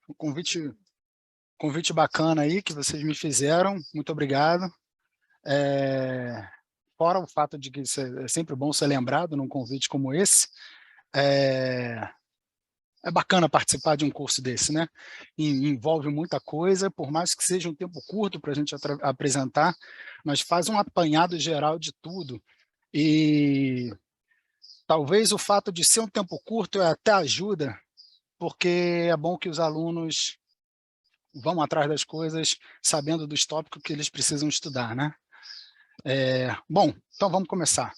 um convite bacana aí que vocês me fizeram, muito obrigado. Fora o fato de que é sempre bom ser lembrado num convite como esse, é bacana participar de um curso desse, né? Envolve muita coisa, por mais que seja um tempo curto para a gente apresentar, mas faz um apanhado geral de tudo. E talvez o fato de ser um tempo curto até ajuda, porque é bom que os alunos vão atrás das coisas sabendo dos tópicos que eles precisam estudar, né? Bom, então vamos começar.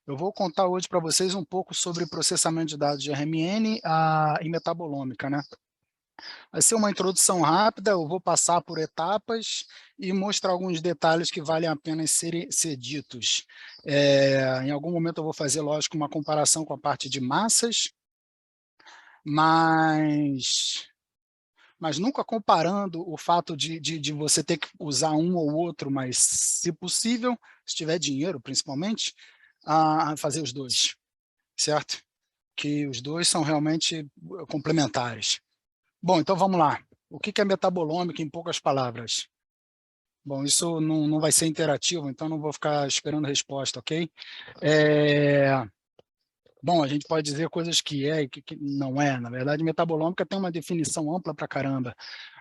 Eu vou contar hoje para vocês um pouco sobre processamento de dados de RMN e metabolômica, né? Vai ser uma introdução rápida, eu vou passar por etapas e mostrar alguns detalhes que valem a pena ser ditos. Em algum momento eu vou fazer, lógico, uma comparação com a parte de massas, mas nunca comparando o fato de você ter que usar um ou outro, mas, se possível, se tiver dinheiro, principalmente, a fazer os dois, certo? Que os dois são realmente complementares. Bom, então vamos lá. O que é metabolômica em poucas palavras? Bom, isso não vai ser interativo, então não vou ficar esperando resposta, ok? Bom, a gente pode dizer coisas que é e que não é. Na verdade, metabolômica tem uma definição ampla para caramba,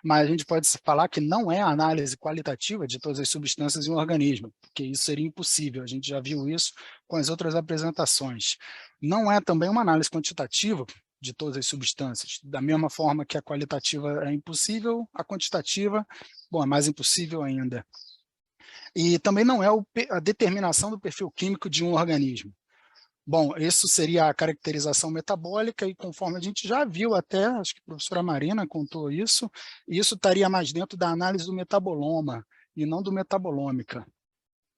mas a gente pode falar que não é a análise qualitativa de todas as substâncias em um organismo, porque isso seria impossível, a gente já viu isso com as outras apresentações. Não é também uma análise quantitativa de todas as substâncias, da mesma forma que a qualitativa é impossível, a quantitativa, bom, é mais impossível ainda. E também não é a determinação do perfil químico de um organismo. Bom, isso seria a caracterização metabólica e conforme a gente já viu até, acho que a professora Marina contou isso, isso estaria mais dentro da análise do metaboloma e não do metabolômica,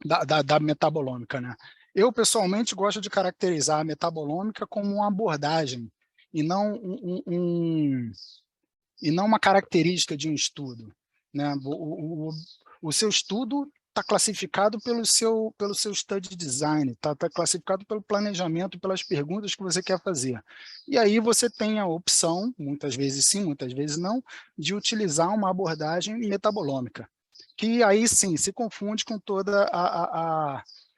da metabolômica, né? Eu, pessoalmente, gosto de caracterizar a metabolômica como uma abordagem e não, e não uma característica de um estudo, né? O seu estudo está classificado pelo seu study design, está classificado pelo planejamento, pelas perguntas que você quer fazer. E aí você tem a opção, muitas vezes sim, muitas vezes não, de utilizar uma abordagem metabolômica, que aí sim se confunde com toda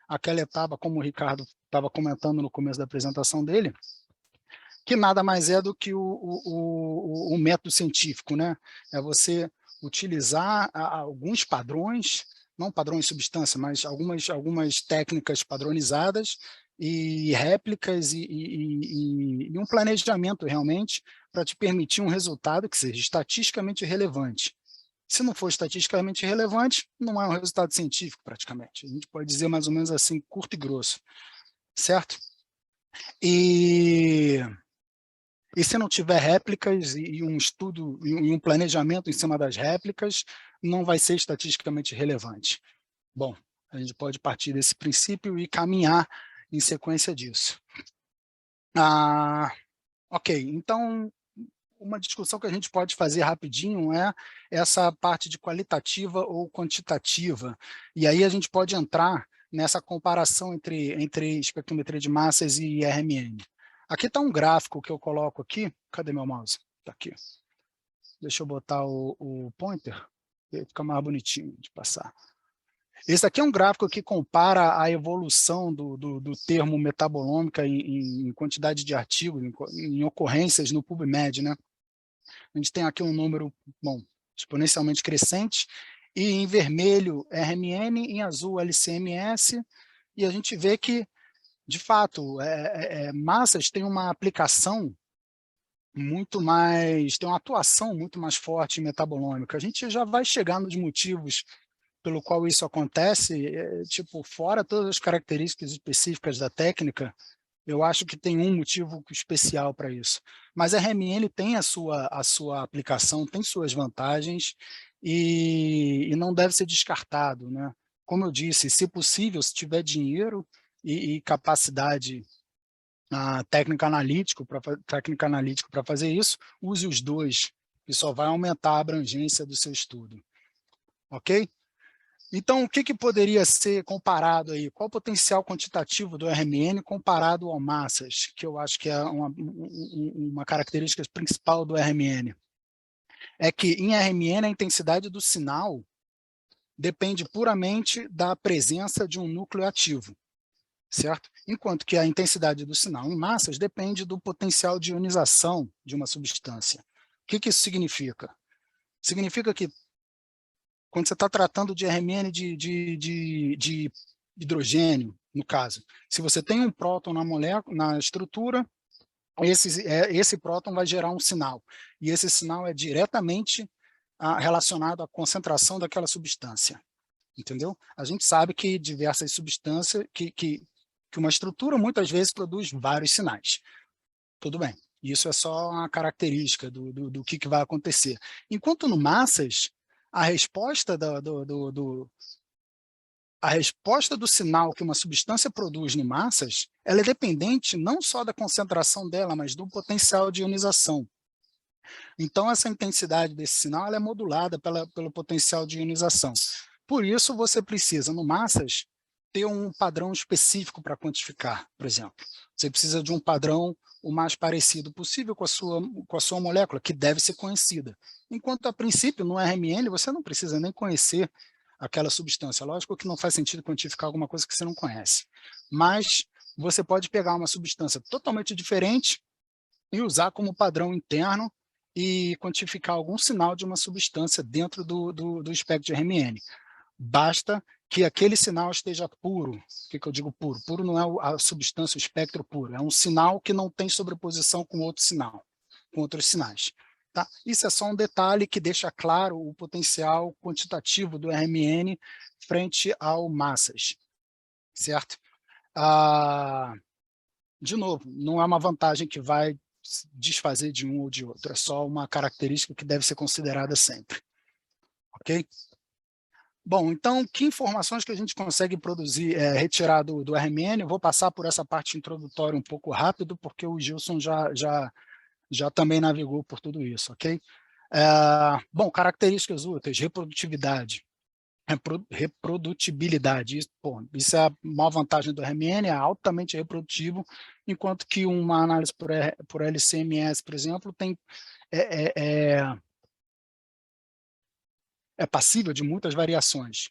aquela etapa, como o Ricardo estava comentando no começo da apresentação dele, que nada mais é do que o método científico, né? É você utilizar alguns padrões, não padrões de substância, mas algumas técnicas padronizadas e réplicas e um planejamento realmente para te permitir um resultado que seja estatisticamente relevante. Se não for estatisticamente relevante, não é um resultado científico praticamente. A gente pode dizer mais ou menos assim, curto e grosso, certo? E se não tiver réplicas e um estudo e um planejamento em cima das réplicas, não vai ser estatisticamente relevante. Bom, a gente pode partir desse princípio e caminhar em sequência disso. Ok, então, uma discussão que a gente pode fazer rapidinho é essa parte de qualitativa ou quantitativa. E aí a gente pode entrar nessa comparação entre espectrometria de massas e RMN. Aqui está um gráfico que eu coloco aqui. Cadê meu mouse? Está aqui. Deixa eu botar o pointer, fica mais bonitinho de passar. Esse aqui é um gráfico que compara a evolução do termo metabolômica em quantidade de artigos, em ocorrências no PubMed, né? A gente tem aqui um número, bom, exponencialmente crescente, e em vermelho RMN, em azul LCMS, e a gente vê que, de fato, massas têm uma aplicação muito mais, tem uma atuação muito mais forte em metabolômica. A gente já vai chegar nos motivos pelo qual isso acontece, tipo, fora todas as características específicas da técnica, eu acho que tem um motivo especial para isso. Mas a RMN tem a sua aplicação, tem suas vantagens e não deve ser descartado, né? Como eu disse, se possível, se tiver dinheiro e capacidade técnica analítico para fazer isso, use os dois, que só vai aumentar a abrangência do seu estudo. Ok? Então, o que poderia ser comparado aí? Qual o potencial quantitativo do RMN comparado ao massas, que eu acho que é uma característica principal do RMN? é que em RMN a intensidade do sinal depende puramente da presença de um núcleo ativo, certo? Enquanto que a intensidade do sinal em massas depende do potencial de ionização de uma substância. O que isso significa? Significa que quando você está tratando de RMN de hidrogênio, no caso, se você tem um próton na molécula, na estrutura, esse próton vai gerar um sinal, e esse sinal é diretamente relacionado à concentração daquela substância, entendeu? A gente sabe que diversas substâncias, que uma estrutura muitas vezes produz vários sinais. Tudo bem, isso é só uma característica do que vai acontecer. Enquanto no massas, a resposta a resposta do sinal que uma substância produz no massas, ela é dependente não só da concentração dela, mas do potencial de ionização. Então, essa intensidade desse sinal ela é modulada pelo potencial de ionização. Por isso, você precisa, no massas, ter um padrão específico para quantificar, por exemplo. Você precisa de um padrão o mais parecido possível com a sua molécula, que deve ser conhecida. Enquanto, a princípio, no RMN, você não precisa nem conhecer aquela substância. Lógico que não faz sentido quantificar alguma coisa que você não conhece. Mas você pode pegar uma substância totalmente diferente e usar como padrão interno e quantificar algum sinal de uma substância dentro do espectro de RMN. Basta que aquele sinal esteja puro. O que eu digo puro? Puro não é a substância, o espectro puro. É um sinal que não tem sobreposição com outro sinal, com outros sinais. Tá? Isso é só um detalhe que deixa claro o potencial quantitativo do RMN frente ao massas, certo? De novo, não é uma vantagem que vai desfazer de um ou de outro, é só uma característica que deve ser considerada sempre. Ok? Bom, então, que informações que a gente consegue produzir, retirar do RMN? Eu vou passar por essa parte introdutória um pouco rápido, porque o Gilson já também navegou por tudo isso, ok? Bom, características úteis, reprodutividade. Reprodutibilidade, isso é a maior vantagem do RMN, é altamente reprodutivo, enquanto que uma análise por LC-MS, por exemplo, é passível de muitas variações.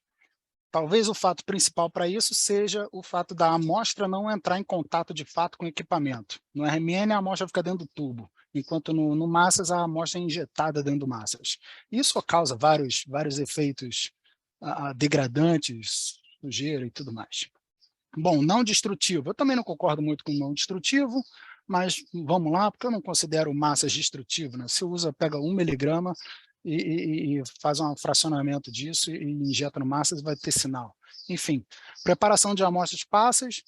Talvez o fato principal para isso seja o fato da amostra não entrar em contato de fato com o equipamento. No RMN, a amostra fica dentro do tubo, enquanto no massas, a amostra é injetada dentro do massas. Isso causa vários efeitos degradantes, sujeira e tudo mais. Bom, não destrutivo. Eu também não concordo muito com não destrutivo, mas vamos lá, porque eu não considero massas destrutivo, né? Se pega 1 miligrama e faz um fracionamento disso e injeta no massas, vai ter sinal. Enfim, preparação de amostras passas,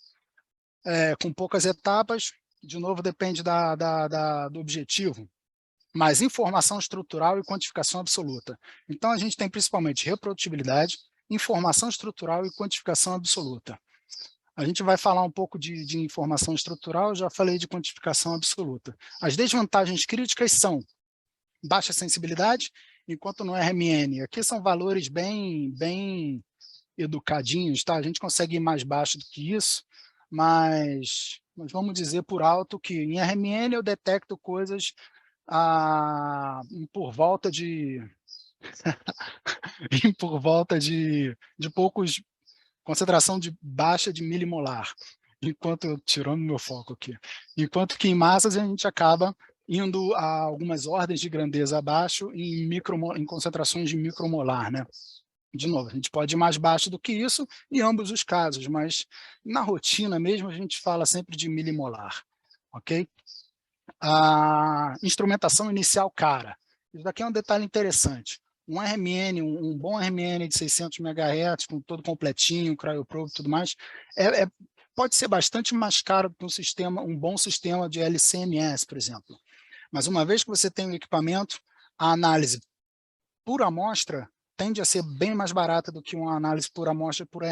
com poucas etapas, de novo depende do objetivo, mas informação estrutural e quantificação absoluta. Então, a gente tem principalmente reprodutibilidade, informação estrutural e quantificação absoluta. A gente vai falar um pouco de informação estrutural, já falei de quantificação absoluta. As desvantagens críticas são baixa sensibilidade, enquanto no RMN, aqui são valores bem educadinhos, tá? A gente consegue ir mais baixo do que isso, mas vamos dizer por alto que em RMN eu detecto coisas por volta de poucos, concentração baixa de milimolar, tirando meu foco aqui, enquanto que em massas a gente acaba indo a algumas ordens de grandeza abaixo em concentrações de micromolar, né? De novo, a gente pode ir mais baixo do que isso em ambos os casos, mas na rotina mesmo a gente fala sempre de milimolar, ok? A instrumentação inicial cara. Isso daqui é um detalhe interessante. Um RMN, um bom RMN de 600 MHz, com todo completinho, cryoprobe e tudo mais, pode ser bastante mais caro que um bom sistema de LC-MS, por exemplo. Mas uma vez que você tem o equipamento, a análise por amostra tende a ser bem mais barata do que uma análise por amostra por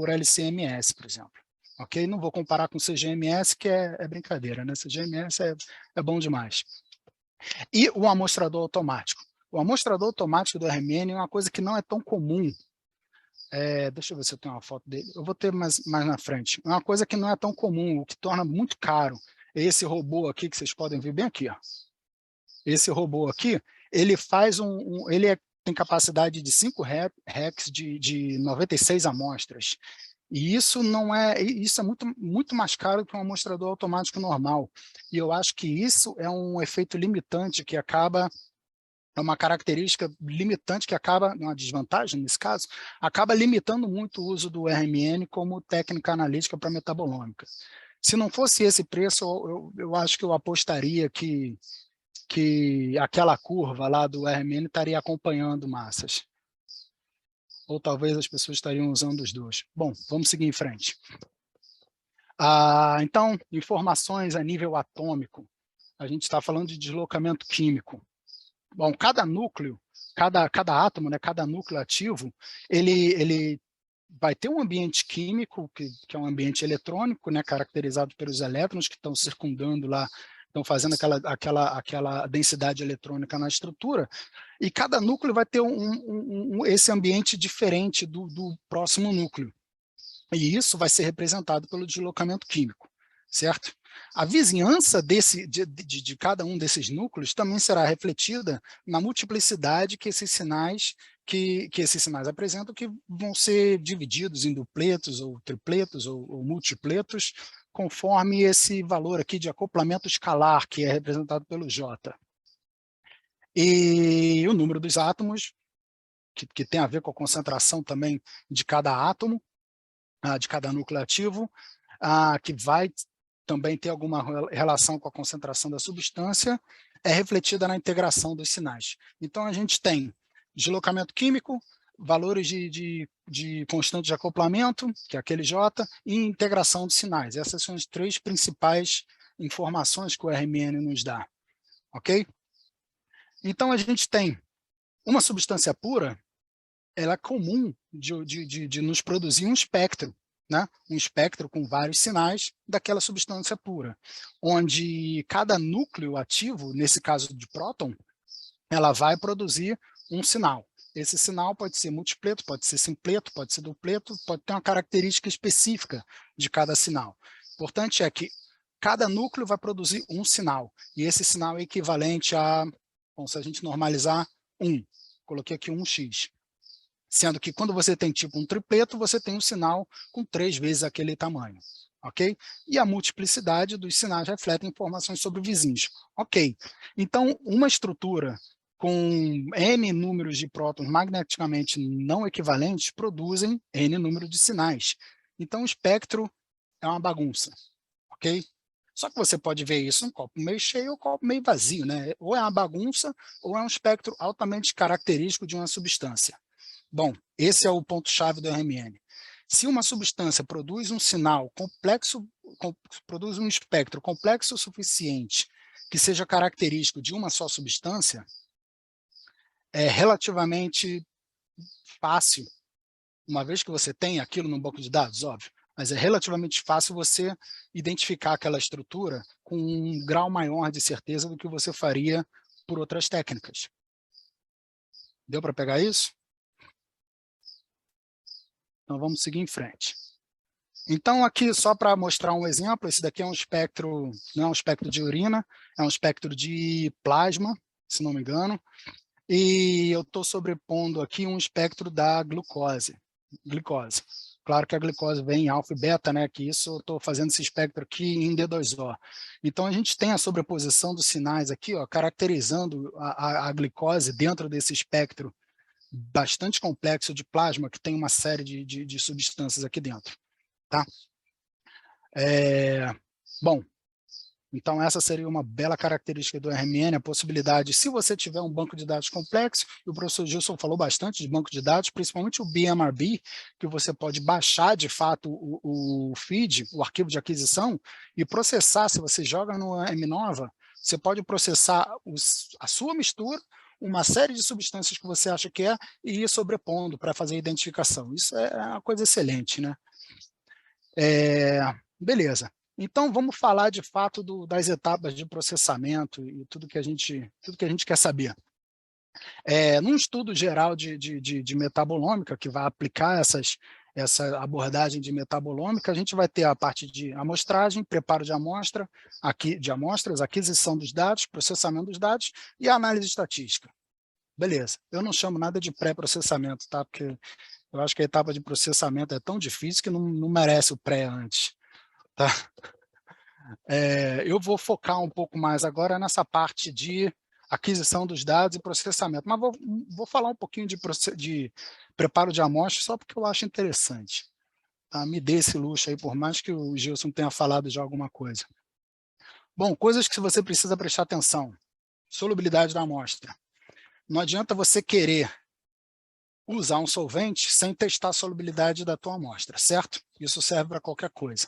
LC-MS, por exemplo. Ok? Não vou comparar com CGMS, que é brincadeira, né? CGMS é bom demais. E o amostrador automático. O amostrador automático do RMN é uma coisa que não é tão comum. Deixa eu ver se eu tenho uma foto dele. Eu vou ter mais na frente. É uma coisa que não é tão comum, o que torna muito caro. É esse robô aqui, que vocês podem ver bem aqui. Ó. Esse robô aqui, ele faz tem capacidade de 5 RECs de 96 amostras. E isso é muito mais caro que um amostrador automático normal. E eu acho que isso é um efeito limitante que acaba, é uma característica limitante que acaba, uma desvantagem nesse caso, acaba limitando muito o uso do RMN como técnica analítica para metabolômica. Se não fosse esse preço, eu acho que eu apostaria que aquela curva lá do RMN estaria acompanhando massas. Ou talvez as pessoas estariam usando os dois. Bom, vamos seguir em frente. Então, informações a nível atômico. A gente está falando de deslocamento químico. Bom, cada núcleo, cada átomo, né, cada núcleo ativo, ele vai ter um ambiente químico, que é um ambiente eletrônico, né, caracterizado pelos elétrons que estão circundando lá, estão fazendo aquela densidade eletrônica na estrutura, e cada núcleo vai ter esse ambiente diferente do próximo núcleo. E isso vai ser representado pelo deslocamento químico, certo? A vizinhança de cada um desses núcleos também será refletida na multiplicidade que esses sinais apresentam, que vão ser divididos em dupletos, ou tripletos, ou multipletos, conforme esse valor aqui de acoplamento escalar, que é representado pelo J. E o número dos átomos, que tem a ver com a concentração também de cada átomo, de cada núcleo ativo, que vai também ter alguma relação com a concentração da substância, é refletida na integração dos sinais. Então, a gente tem deslocamento químico, valores de constante de acoplamento, que é aquele J, e integração de sinais. Essas são as três principais informações que o RMN nos dá. Ok? Então, a gente tem uma substância pura, ela é comum de nos produzir um espectro, né? Um espectro com vários sinais daquela substância pura, onde cada núcleo ativo, nesse caso de próton, ela vai produzir um sinal. Esse sinal pode ser multipleto, pode ser simpleto, pode ser dupleto, pode ter uma característica específica de cada sinal. O importante é que cada núcleo vai produzir um sinal, e esse sinal é equivalente a, bom, se a gente normalizar, 1. Coloquei aqui 1x. Sendo que quando você tem tipo um tripleto, você tem um sinal com 3 vezes aquele tamanho, ok? E a multiplicidade dos sinais reflete informações sobre vizinhos, ok? Então, uma estrutura com N números de prótons magneticamente não equivalentes produzem N número de sinais. Então, o espectro é uma bagunça, ok? Só que você pode ver isso num copo meio cheio ou copo meio vazio, né? Ou é uma bagunça, ou é um espectro altamente característico de uma substância. Bom, esse é o ponto-chave do RMN. Se uma substância produz um sinal complexo, produz um espectro complexo o suficiente que seja característico de uma só substância, é relativamente fácil, uma vez que você tem aquilo no banco de dados, óbvio, mas é relativamente fácil você identificar aquela estrutura com um grau maior de certeza do que você faria por outras técnicas. Deu para pegar isso? Então, vamos seguir em frente. Então, aqui, só para mostrar um exemplo, esse daqui é um espectro, não é um espectro de urina, é um espectro de plasma, se não me engano, e eu estou sobrepondo aqui um espectro da glicose. Claro que a glicose vem em alfa e beta, né, que isso eu estou fazendo esse espectro aqui em D2O. Então, a gente tem a sobreposição dos sinais aqui, ó, caracterizando a glicose dentro desse espectro bastante complexo de plasma, que tem uma série de substâncias aqui dentro. Tá? Bom, então essa seria uma bela característica do RMN, a possibilidade, se você tiver um banco de dados complexo, e o professor Gilson falou bastante de banco de dados, principalmente o BMRB, que você pode baixar de fato o feed, o arquivo de aquisição, e processar. Se você joga no MNOVA, você pode processar a sua mistura, uma série de substâncias que você acha que é, e ir sobrepondo para fazer a identificação. Isso é uma coisa excelente, né? Beleza. Então, vamos falar de fato das etapas de processamento e tudo que a gente quer saber. Num estudo geral de metabolômica, que vai aplicar essa abordagem de metabolômica, a gente vai ter a parte de amostragem, preparo de amostras, aquisição dos dados, processamento dos dados e análise estatística. Beleza. Eu não chamo nada de pré-processamento, tá? Porque eu acho que a etapa de processamento é tão difícil que não merece o pré antes, tá? Eu vou focar um pouco mais agora nessa parte de aquisição dos dados e processamento, mas vou falar um pouquinho de preparo de amostra só porque eu acho interessante. Tá? Me dê esse luxo aí, por mais que o Gilson tenha falado já alguma coisa. Bom, coisas que você precisa prestar atenção. Solubilidade da amostra. Não adianta você querer usar um solvente sem testar a solubilidade da tua amostra, certo? Isso serve para qualquer coisa.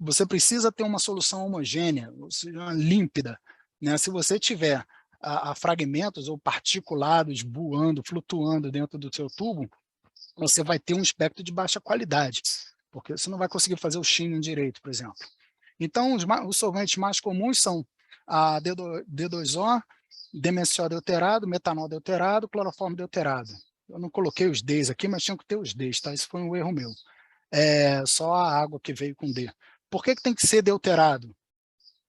Você precisa ter uma solução homogênea, ou seja, límpida, né? Se você tiver a fragmentos ou particulados voando, flutuando dentro do seu tubo, você vai ter um espectro de baixa qualidade, porque você não vai conseguir fazer o shimmy direito, por exemplo. Então, os solventes mais comuns são a D2O, DMSO deuterado, metanol deuterado, cloroformo deuterado. Eu não coloquei os Ds aqui, mas tinha que ter os Ds, tá? Isso foi um erro meu. Só a água que veio com D. Por que tem que ser deuterado?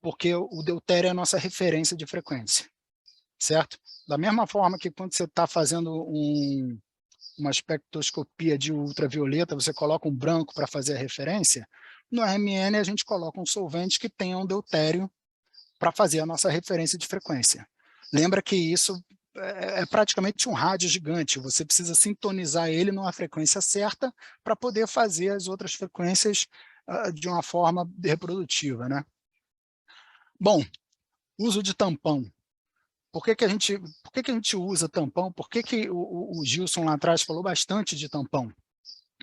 Porque o deutério é a nossa referência de frequência, certo? Da mesma forma que quando você está fazendo uma espectroscopia de ultravioleta, você coloca um branco para fazer a referência, no RMN a gente coloca um solvente que tenha um deutério para fazer a nossa referência de frequência. Lembra que isso é praticamente um rádio gigante, você precisa sintonizar ele numa frequência certa para poder fazer as outras frequências de uma forma reprodutiva, né? Bom, uso de tampão. Por que a gente usa tampão? Por que o Gilson lá atrás falou bastante de tampão?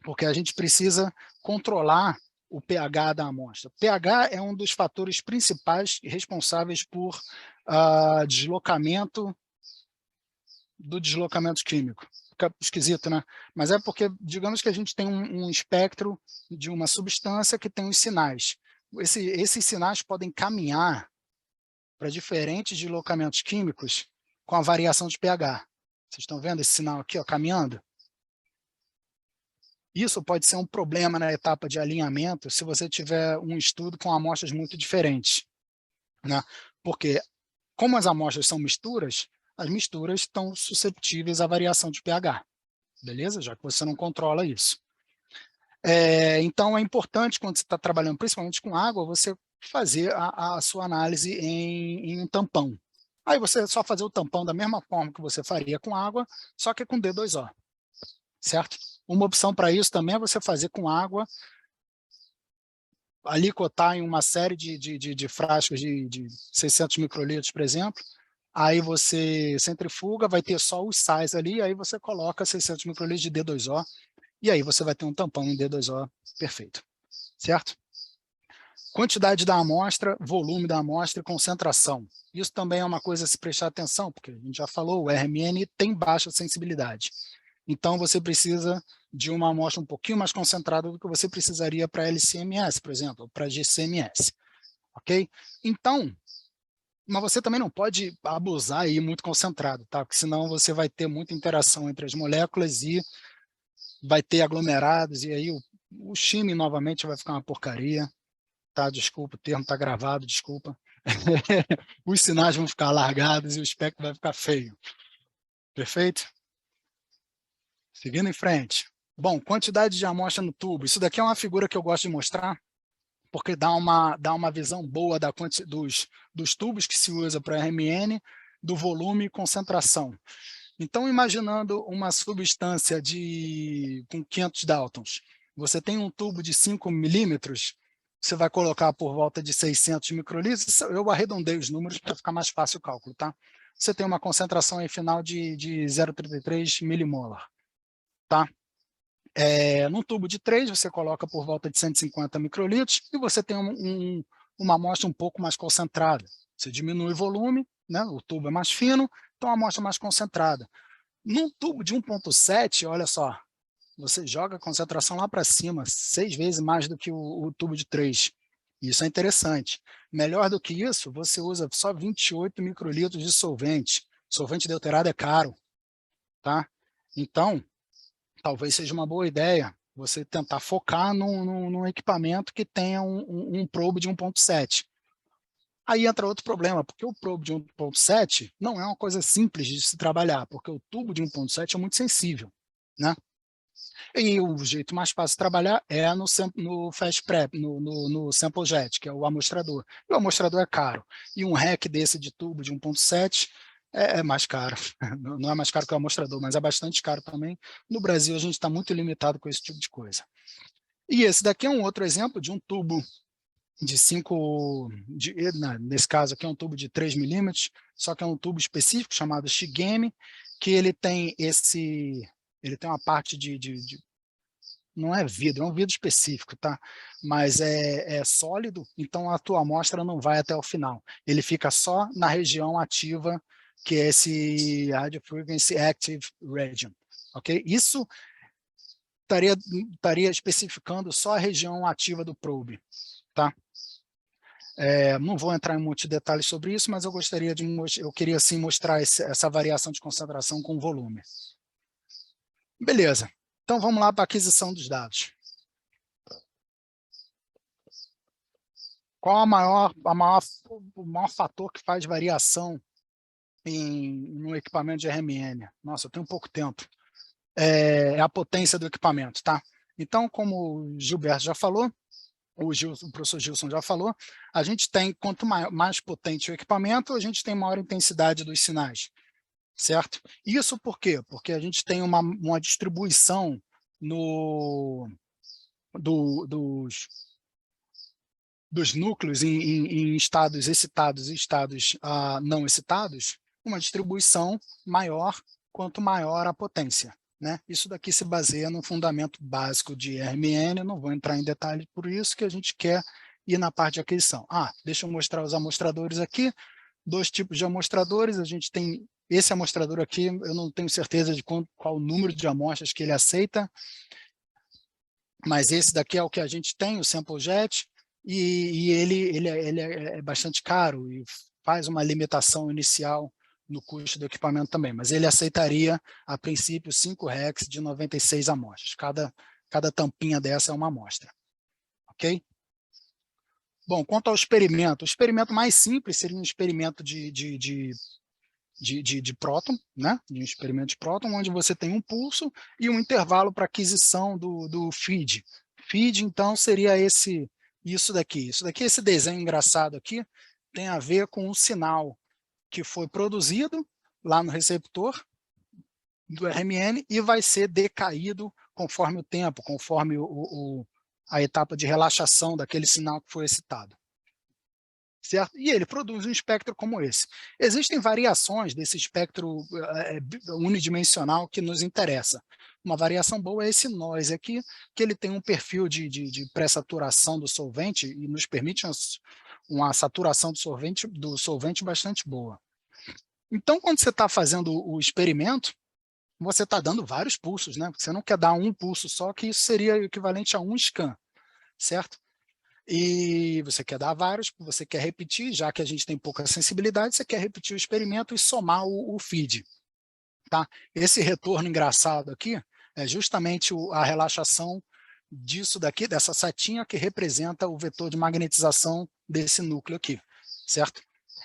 Porque a gente precisa controlar o pH da amostra. O pH é um dos fatores principais responsáveis por deslocamento químico. Fica esquisito, né? Mas é porque, digamos que a gente tem um espectro de uma substância que tem os sinais. Esses sinais podem caminhar para diferentes deslocamentos químicos com a variação de pH. Vocês estão vendo esse sinal aqui, ó, caminhando? Isso pode ser um problema na etapa de alinhamento se você tiver um estudo com amostras muito diferentes, né? Porque, como as amostras são misturas, as misturas estão susceptíveis à variação de pH, beleza? Já que você não controla isso. Então, é importante, quando você está trabalhando principalmente com água, você fazer a sua análise em um tampão. Aí você é só fazer o tampão da mesma forma que você faria com água, só que com D2O, certo? Uma opção para isso também é você fazer com água, ali cotar em uma série de frascos de 600 microlitros, por exemplo, aí você centrifuga, vai ter só os sais ali, aí você coloca 600 microlitros de D2O, e aí você vai ter um tampão em D2O perfeito, certo? Quantidade da amostra, volume da amostra e concentração. Isso também é uma coisa a se prestar atenção, porque a gente já falou, o RMN tem baixa sensibilidade. Então, você precisa de uma amostra um pouquinho mais concentrada do que você precisaria para LCMS, por exemplo, ou para GCMS. Ok? Então, mas você também não pode abusar e ir muito concentrado, tá? Porque senão você vai ter muita interação entre as moléculas e vai ter aglomerados, e aí o shimmy novamente vai ficar uma porcaria, tá? Desculpa, o termo está gravado, desculpa. Os sinais vão ficar alargados e o espectro vai ficar feio. Perfeito? Seguindo em frente. Bom, quantidade de amostra no tubo. Isso daqui é uma figura que eu gosto de mostrar, porque dá uma visão boa dos tubos que se usa para RMN, do volume e concentração. Então, imaginando uma substância com 500 Daltons, você tem um tubo de 5 milímetros, você vai colocar por volta de 600 microlitros, eu arredondei os números para ficar mais fácil o cálculo, tá? Você tem uma concentração aí final de 0,33 milimolar, tá? Num tubo de 3, você coloca por volta de 150 microlitros e você tem uma amostra um pouco mais concentrada. Você diminui o volume, né? O tubo é mais fino, então a amostra é mais concentrada. Num tubo de 1,7, olha só, você joga a concentração lá para cima, 6 vezes mais do que o tubo de 3. Isso é interessante. Melhor do que isso, você usa só 28 microlitros de solvente. Solvente deuterado é caro, tá? Então, talvez seja uma boa ideia você tentar focar num equipamento que tenha um probe de 1,7. Aí entra outro problema, porque o probe de 1.7 não é uma coisa simples de se trabalhar, porque o tubo de 1.7 é muito sensível, né? E o jeito mais fácil de trabalhar é no Fast Prep, no Sample Jet, que é o amostrador. E o amostrador é caro. E um rack desse de tubo de 1.7 é mais caro. Não é mais caro que o amostrador, mas é bastante caro também. No Brasil, a gente está muito limitado com esse tipo de coisa. E esse daqui é um outro exemplo de um tubo de 5, nesse caso aqui é um tubo de 3 milímetros, só que é um tubo específico chamado Shigemi, que ele tem uma parte não é vidro, é um vidro específico, tá? Mas é sólido, então a tua amostra não vai até o final. Ele fica só na região ativa, que é esse Radio Frequency Active Region, ok? Isso estaria especificando só a região ativa do probe, tá? Não vou entrar em muitos detalhes sobre isso, mas eu queria sim mostrar essa variação de concentração com volume. Beleza, então vamos lá para a aquisição dos dados. Qual o maior fator que faz variação no equipamento de RMN? Nossa, eu tenho pouco tempo. É a potência do equipamento, tá? Então, como o Gilberto já falou, o professor Gilson já falou, a gente tem, quanto mais potente o equipamento, a gente tem maior intensidade dos sinais, certo? Isso por quê? Porque a gente tem uma distribuição dos núcleos em estados excitados e estados não excitados, uma distribuição maior quanto maior a potência, né? Isso daqui se baseia no fundamento básico de RMN, eu não vou entrar em detalhes por isso, que a gente quer ir na parte de aquisição. Deixa eu mostrar os amostradores aqui, 2 tipos de amostradores, a gente tem esse amostrador aqui, eu não tenho certeza de qual o número de amostras que ele aceita, mas esse daqui é o que a gente tem, o Sample Jet, e ele é bastante caro e faz uma limitação inicial no custo do equipamento também, mas ele aceitaria, a princípio, 5 racks de 96 amostras. Cada tampinha dessa é uma amostra. Ok? Bom, quanto ao experimento, o experimento mais simples seria um experimento de próton, né? De um experimento de próton, onde você tem um pulso e um intervalo para aquisição do feed. Feed, então, seria isso daqui. Isso daqui, esse desenho engraçado aqui, tem a ver com o sinal que foi produzido lá no receptor do RMN e vai ser decaído conforme o tempo, conforme a etapa de relaxação daquele sinal que foi excitado. Certo? E ele produz um espectro como esse. Existem variações desse espectro unidimensional que nos interessa. Uma variação boa é esse noise aqui, que ele tem um perfil de pré-saturação do solvente e nos permite uma saturação do solvente bastante boa. Então, quando você está fazendo o experimento, você está dando vários pulsos, né? Você não quer dar um pulso só, que isso seria equivalente a um scan, certo? E você quer dar vários, você quer repetir, já que a gente tem pouca sensibilidade, você quer repetir o experimento e somar o feed. Tá? Esse retorno engraçado aqui é justamente a relaxação disso daqui, dessa setinha que representa o vetor de magnetização desse núcleo aqui, certo?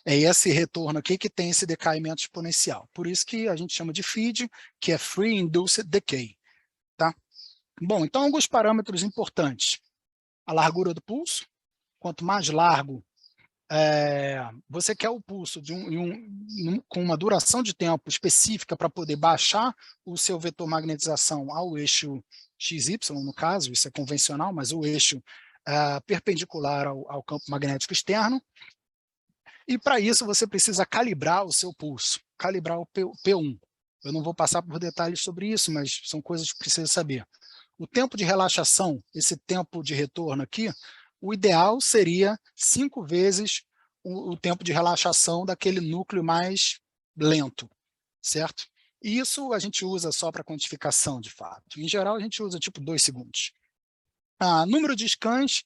É esse retorno aqui que tem esse decaimento exponencial. Por isso que a gente chama de feed, que é Free Induced Decay. Tá? Bom, então alguns parâmetros importantes. A largura do pulso, quanto mais largo você quer o pulso com uma duração de tempo específica para poder baixar o seu vetor magnetização ao eixo XY, no caso, isso é convencional, mas o eixo perpendicular ao campo magnético externo. E para isso você precisa calibrar o seu pulso, calibrar o P1. Eu não vou passar por detalhes sobre isso, mas são coisas que precisa saber. O tempo de relaxação, esse tempo de retorno aqui, o ideal seria 5 vezes o tempo de relaxação daquele núcleo mais lento, certo? E isso a gente usa só para quantificação, de fato. Em geral, a gente usa tipo 2 segundos. Número de scans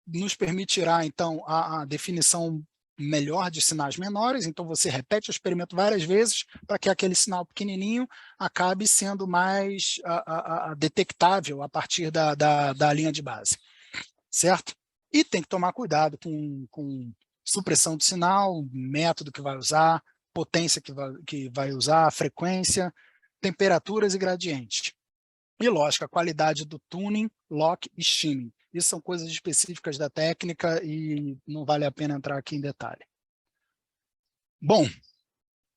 nos permitirá, então, a definição melhor de sinais menores, então você repete o experimento várias vezes para que aquele sinal pequenininho acabe sendo mais detectável a partir da linha de base, certo? E tem que tomar cuidado com supressão do sinal, método que vai usar, potência que vai usar, frequência, temperaturas e gradientes. E, lógico, a qualidade do tuning, lock e shimmy. Isso são coisas específicas da técnica e não vale a pena entrar aqui em detalhe. Bom,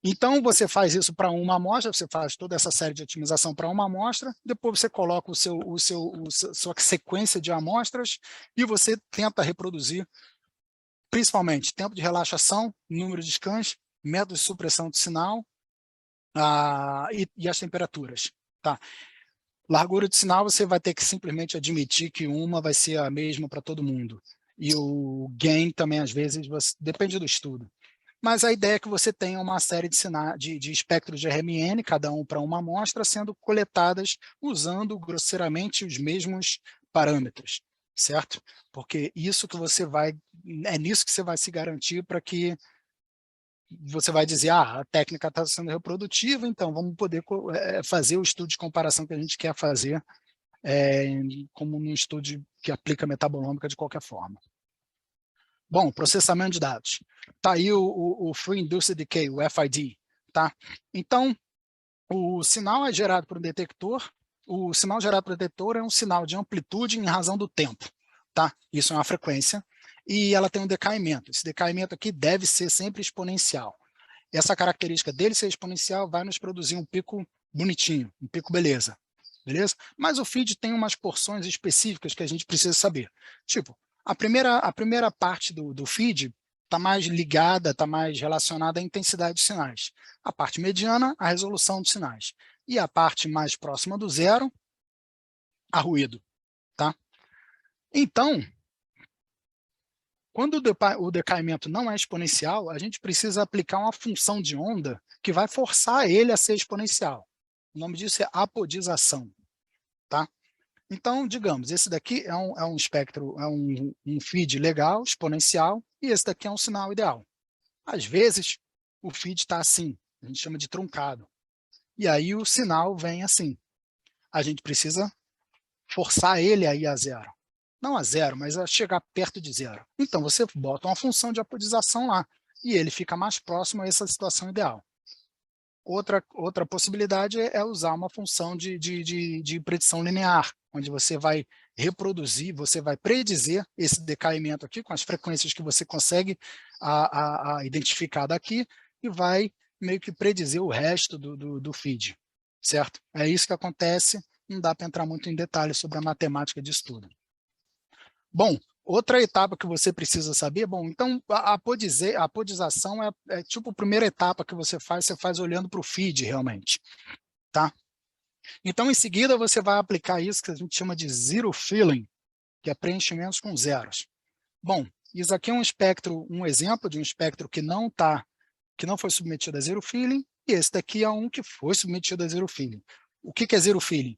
então você faz isso para uma amostra, você faz toda essa série de otimização para uma amostra, depois você coloca sua sequência de amostras e você tenta reproduzir, principalmente, tempo de relaxação, número de scans, método de supressão do sinal e as temperaturas. Tá? Largura de sinal, você vai ter que simplesmente admitir que uma vai ser a mesma para todo mundo. E o gain também, às vezes, depende do estudo. Mas a ideia é que você tenha uma série de espectros de RMN, cada um para uma amostra, sendo coletadas usando grosseiramente os mesmos parâmetros, certo? Porque isso que você é nisso que você vai se garantir para que você vai dizer, a técnica está sendo reprodutiva, então vamos poder fazer o estudo de comparação que a gente quer fazer, como um estudo que aplica metabolômica de qualquer forma. Bom, processamento de dados. Está aí o Free Induced Decay, o FID. Tá? Então, o sinal é gerado por um detector. O sinal gerado por um detector é um sinal de amplitude em razão do tempo. Tá? Isso é uma frequência. E ela tem um decaimento. Esse decaimento aqui deve ser sempre exponencial. Essa característica dele ser exponencial vai nos produzir um pico bonitinho, um pico beleza. Beleza? Mas o feed tem umas porções específicas que a gente precisa saber. Tipo, a primeira parte do feed está mais ligada, está mais relacionada à intensidade de sinais. A parte mediana, a resolução dos sinais. E a parte mais próxima do zero, a ruído. Tá? Então, quando o decaimento não é exponencial, a gente precisa aplicar uma função de onda que vai forçar ele a ser exponencial. O nome disso é apodização. Tá? Então, digamos, esse daqui é um espectro, é um feed legal, exponencial, e esse daqui é um sinal ideal. Às vezes, o feed está assim, a gente chama de truncado. E aí o sinal vem assim. A gente precisa forçar ele a ir a zero. Não a zero, mas a chegar perto de zero. Então, você bota uma função de apodização lá, e ele fica mais próximo a essa situação ideal. Outra possibilidade é usar uma função de predição linear, onde você vai reproduzir, você vai predizer esse decaimento aqui com as frequências que você consegue identificar daqui e vai meio que predizer o resto do feed, certo? É isso que acontece, não dá para entrar muito em detalhes sobre a matemática de estudo. Bom, outra etapa que você precisa saber, bom, então a apodização é tipo a primeira etapa que você faz olhando para o feed realmente, tá? Então, em seguida, você vai aplicar isso que a gente chama de zero filling, que é preenchimentos com zeros. Bom, isso aqui é um exemplo de um espectro que não foi submetido a zero filling, e esse daqui é um que foi submetido a zero filling. O que é zero filling?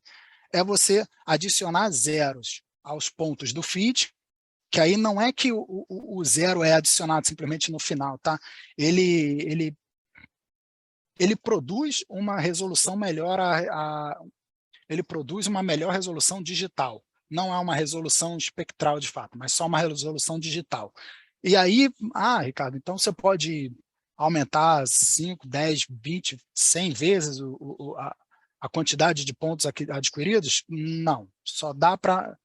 É você adicionar zeros aos pontos do feed, que aí não é que o zero é adicionado simplesmente no final, tá? Ele produz uma resolução melhor, ele produz uma melhor resolução digital. Não é uma resolução espectral de fato, mas só uma resolução digital. E aí, Ricardo, então você pode aumentar 5, 10, 20, 100 vezes a quantidade de pontos adquiridos? Não, só dá para...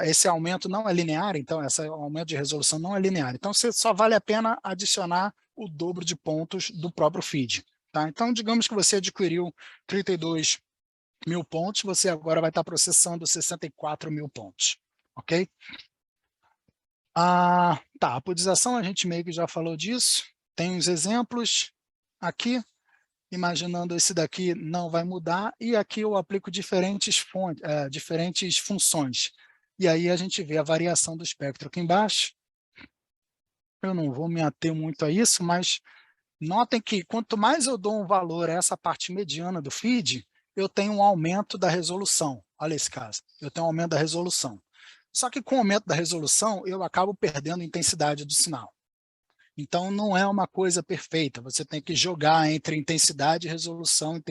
Esse aumento não é linear, então esse aumento de resolução não é linear. Então, só vale a pena adicionar o dobro de pontos do próprio feed. Tá? Então, digamos que você adquiriu 32 mil pontos, você agora vai estar processando 64 mil pontos. Ok? Tá, a apodização, a gente meio que já falou disso. Tem uns exemplos aqui. Imaginando esse daqui não vai mudar, e aqui eu aplico diferentes funções. E aí a gente vê a variação do espectro aqui embaixo. Eu não vou me ater muito a isso, mas notem que quanto mais eu dou um valor a essa parte mediana do feed, eu tenho um aumento da resolução. Olha esse caso, eu tenho um aumento da resolução. Só que com o aumento da resolução, eu acabo perdendo a intensidade do sinal. Então, não é uma coisa perfeita, você tem que jogar entre intensidade e resolução,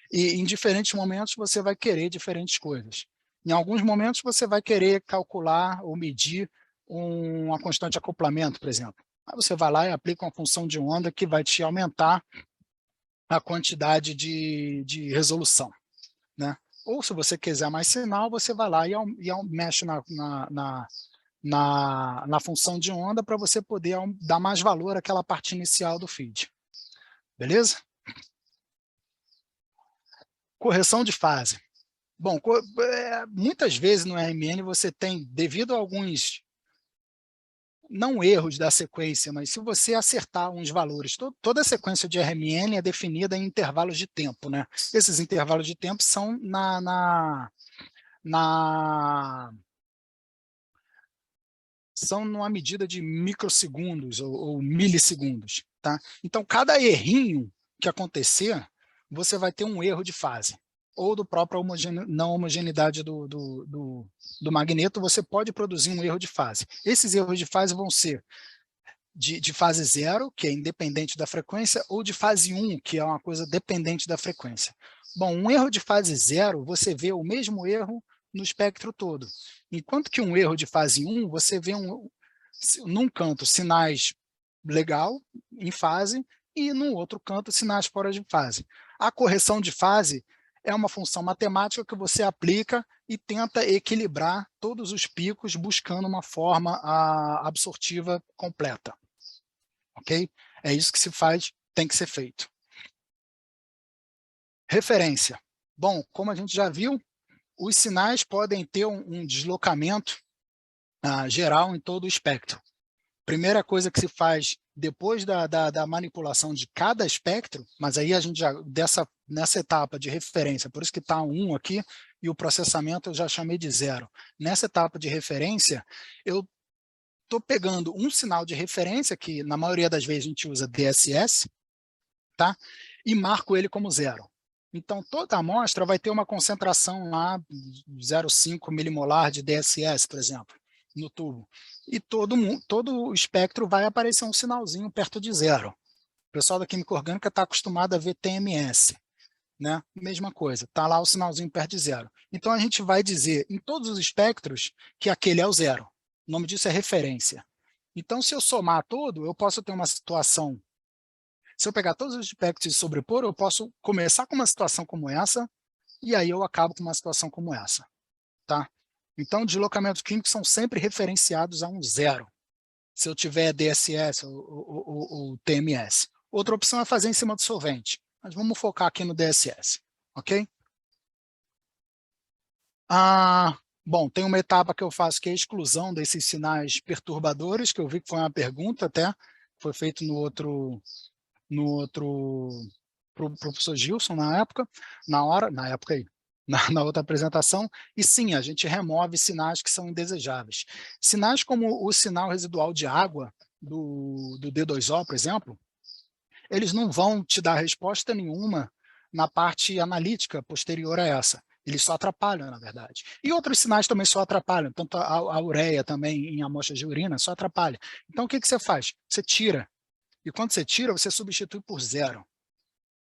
e em diferentes momentos você vai querer diferentes coisas. Em alguns momentos você vai querer calcular ou medir uma constante de acoplamento, por exemplo. Aí você vai lá e aplica uma função de onda que vai te aumentar a quantidade de resolução, né? Ou se você quiser mais sinal, você vai lá e mexe na função de onda para você poder dar mais valor àquela parte inicial do feed. Beleza? Correção de fase. Bom, muitas vezes no RMN você tem, devido a alguns, não erros da sequência, mas se você acertar uns valores, toda a sequência de RMN é definida em intervalos de tempo, né? Esses intervalos de tempo são são numa medida de microsegundos ou milissegundos, tá? Então, cada errinho que acontecer, você vai ter um erro de fase, ou do próprio não homogeneidade do magneto, você pode produzir um erro de fase. Esses erros de fase vão ser de fase 0, que é independente da frequência, ou de fase 1, que é uma coisa dependente da frequência. Bom, um erro de fase 0, você vê o mesmo erro no espectro todo. Enquanto que um erro de fase 1, você vê num canto sinais legal, em fase, e no outro canto sinais fora de fase. A correção de fase é uma função matemática que você aplica e tenta equilibrar todos os picos buscando uma forma absortiva completa. Ok? É isso que se faz, tem que ser feito. Referência. Bom, como a gente já viu, os sinais podem ter um deslocamento geral em todo o espectro. Primeira coisa que se faz depois da manipulação de cada espectro, mas aí a gente já, nessa etapa de referência, por isso que está 1 aqui, e o processamento eu já chamei de 0. Nessa etapa de referência, eu estou pegando um sinal de referência, que na maioria das vezes a gente usa DSS, tá? E marco ele como 0. Então, toda a amostra vai ter uma concentração lá, 0,5 milimolar de DSS, por exemplo, no tubo. E todo o espectro vai aparecer um sinalzinho perto de 0. O pessoal da química orgânica está acostumado a ver TMS, né? Mesma coisa, está lá o sinalzinho perto de 0. Então, a gente vai dizer, em todos os espectros, que aquele é o 0. O nome disso é referência. Então, se eu somar todo, eu posso ter uma situação. Se eu pegar todos os espectros e sobrepor, eu posso começar com uma situação como essa, e aí eu acabo com uma situação como essa. Tá? Então, deslocamentos químicos são sempre referenciados a um 0, se eu tiver DSS ou TMS. Outra opção é fazer em cima do solvente, mas vamos focar aqui no DSS. Ok? Bom, tem uma etapa que eu faço que é a exclusão desses sinais perturbadores, que eu vi que foi uma pergunta até, foi feito no outro professor Gilson na época, na outra apresentação, e sim, a gente remove sinais que são indesejáveis. Sinais como o sinal residual de água do D2O, por exemplo, eles não vão te dar resposta nenhuma na parte analítica posterior a essa. Eles só atrapalham, na verdade. E outros sinais também só atrapalham, tanto a ureia também em amostras de urina só atrapalha. Então, o que você faz? Você tira. E quando você tira, você substitui por 0.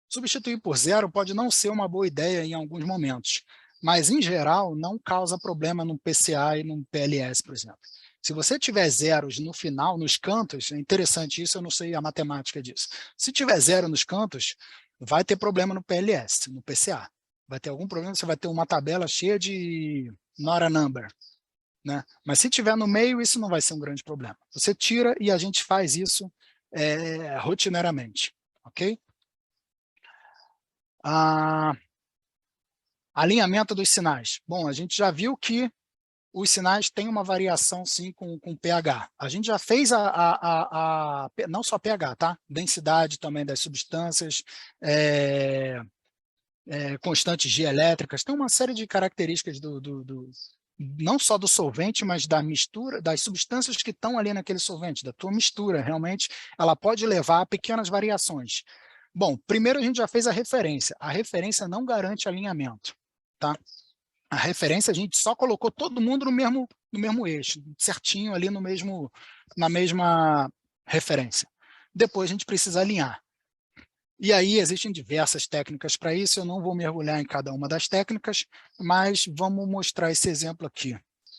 Substituir por 0 pode não ser uma boa ideia em alguns momentos, mas, em geral, não causa problema no PCA e no PLS, por exemplo. Se você tiver zeros no final, nos cantos, é interessante isso, eu não sei a matemática disso. Se tiver 0 nos cantos, vai ter problema no PLS, no PCA. Vai ter algum problema, você vai ter uma tabela cheia de not a number, né? Mas se tiver no meio, isso não vai ser um grande problema. Você tira e a gente faz isso rotineiramente, ok? Alinhamento dos sinais. Bom, a gente já viu que os sinais têm uma variação, sim, com pH. A gente já fez não só pH, tá? Densidade também das substâncias, constantes G elétricas, tem uma série de características não só do solvente, mas da mistura, das substâncias que estão ali naquele solvente, da tua mistura, realmente, ela pode levar a pequenas variações. Bom, primeiro a gente já fez a referência. A referência não garante alinhamento, tá? A referência a gente só colocou todo mundo no mesmo eixo, certinho ali na mesma referência. Depois a gente precisa alinhar. E aí existem diversas técnicas para isso, eu não vou mergulhar em cada uma das técnicas, mas vamos mostrar esse exemplo aqui.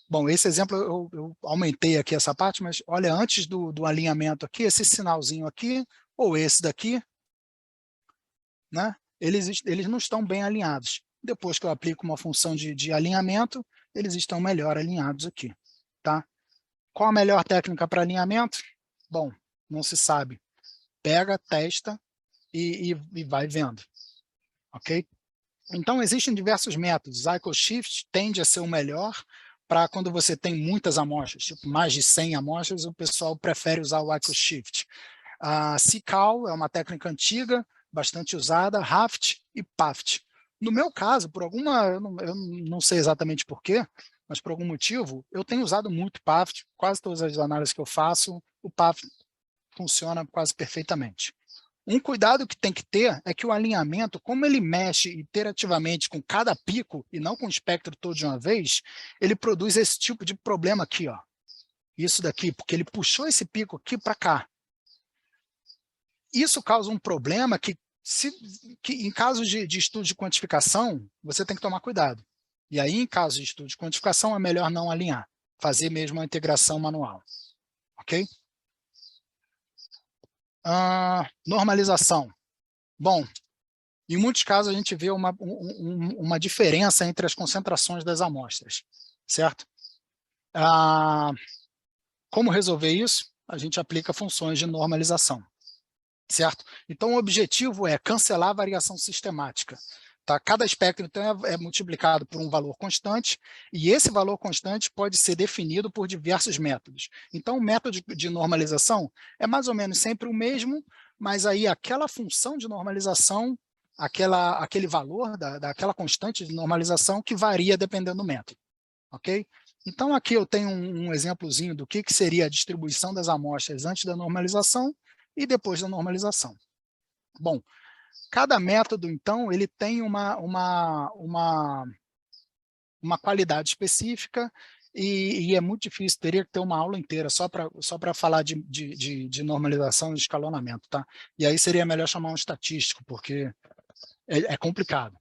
Bom, esse exemplo eu aumentei aqui essa parte, mas olha, antes do alinhamento aqui, esse sinalzinho aqui, ou esse daqui, né, eles não estão bem alinhados. Depois que eu aplico uma função de alinhamento, eles estão melhor alinhados aqui. Tá? Qual a melhor técnica para alinhamento? Bom, não se sabe. Pega, testa e vai vendo. Ok? Então, existem diversos métodos. ICO-Shift tende a ser o melhor para quando você tem muitas amostras, tipo mais de 100 amostras, o pessoal prefere usar o ICO-Shift. A CCAL é uma técnica antiga, bastante usada, Raft e PAFT. No meu caso, por alguma, eu não sei exatamente por quê, mas por algum motivo, eu tenho usado muito PAFT, quase todas as análises que eu faço, o PAFT funciona quase perfeitamente. Um cuidado que tem que ter é que o alinhamento, como ele mexe iterativamente com cada pico e não com o espectro todo de uma vez, ele produz esse tipo de problema aqui, ó. Isso daqui, porque ele puxou esse pico aqui para cá. Isso causa um problema que em casos de estudo de quantificação, você tem que tomar cuidado. E aí, em caso de estudo de quantificação, é melhor não alinhar, fazer mesmo a integração manual. Ok? Normalização. Bom, em muitos casos a gente vê uma diferença entre as concentrações das amostras, certo? Como resolver isso? A gente aplica funções de normalização, certo? Então, o objetivo é cancelar a variação sistemática. Tá? Cada espectro, então, é multiplicado por um valor constante, e esse valor constante pode ser definido por diversos métodos. Então, o método de normalização é mais ou menos sempre o mesmo, mas aí aquela função de normalização, aquele valor daquela constante de normalização que varia dependendo do método. Ok? Então, aqui eu tenho um exemplozinho do que seria a distribuição das amostras antes da normalização e depois da normalização. Bom, cada método, então, ele tem uma qualidade específica e é muito difícil, teria que ter uma aula inteira só para falar de normalização e de escalonamento, tá? E aí seria melhor chamar um estatístico, porque é complicado.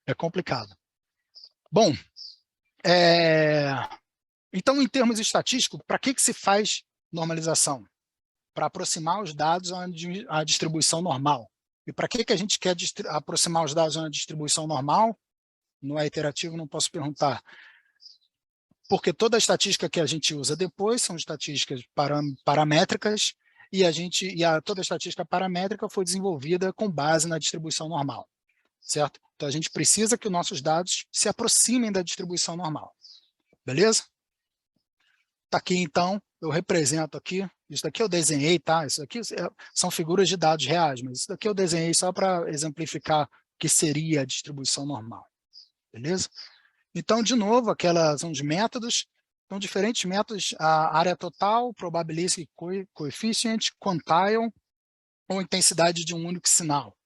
É complicado. Bom, então, em termos estatísticos, para que se faz normalização? Para aproximar os dados à distribuição normal. E para que a gente quer aproximar os dados à distribuição normal? Não é iterativo, não posso perguntar. Porque toda a estatística que a gente usa depois são estatísticas paramétricas e toda a estatística paramétrica foi desenvolvida com base na distribuição normal, certo? Então, a gente precisa que os nossos dados se aproximem da distribuição normal. Beleza? Tá aqui, então, eu represento aqui, isso daqui eu desenhei, tá? Isso aqui são figuras de dados reais, mas isso daqui eu desenhei só para exemplificar o que seria a distribuição normal, beleza? Então, de novo, aquelas são os métodos, então diferentes métodos, a área total, probabilistic coefficient, quantile, ou intensidade de um único sinal.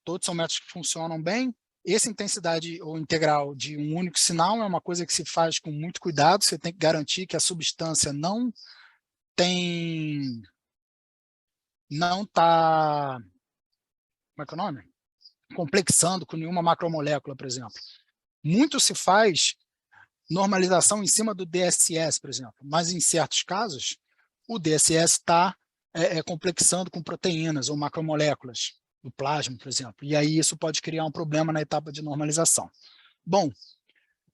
Todos são métodos que funcionam bem. Essa intensidade ou integral de um único sinal é uma coisa que se faz com muito cuidado, você tem que garantir que a substância não está, como é que é o nome? Complexando com nenhuma macromolécula, por exemplo. Muito se faz normalização em cima do DSS, por exemplo, mas em certos casos, o DSS está complexando com proteínas ou macromoléculas do plasma, por exemplo, e aí isso pode criar um problema na etapa de normalização. Bom,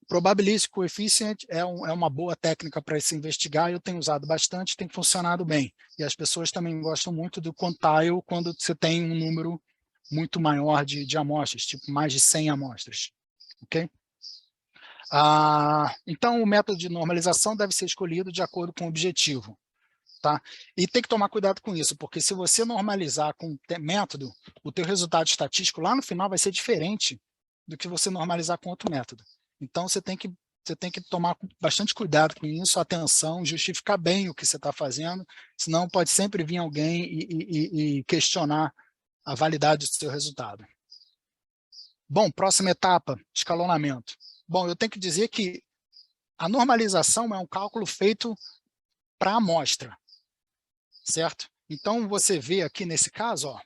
Probabilistic Coefficient é uma boa técnica para se investigar, eu tenho usado bastante, tem funcionado bem. E as pessoas também gostam muito do quantile quando você tem um número muito maior de amostras, tipo mais de 100 amostras. Ok? Então, o método de normalização deve ser escolhido de acordo com o objetivo. Tá? E tem que tomar cuidado com isso, porque se você normalizar com método, o teu resultado estatístico lá no final vai ser diferente do que você normalizar com outro método. Então, você tem que tomar bastante cuidado com isso, atenção, justificar bem o que você está fazendo, senão pode sempre vir alguém e questionar a validade do seu resultado. Bom, próxima etapa, escalonamento. Bom, eu tenho que dizer que a normalização é um cálculo feito para a amostra, certo? Então, você vê aqui nesse caso, ó,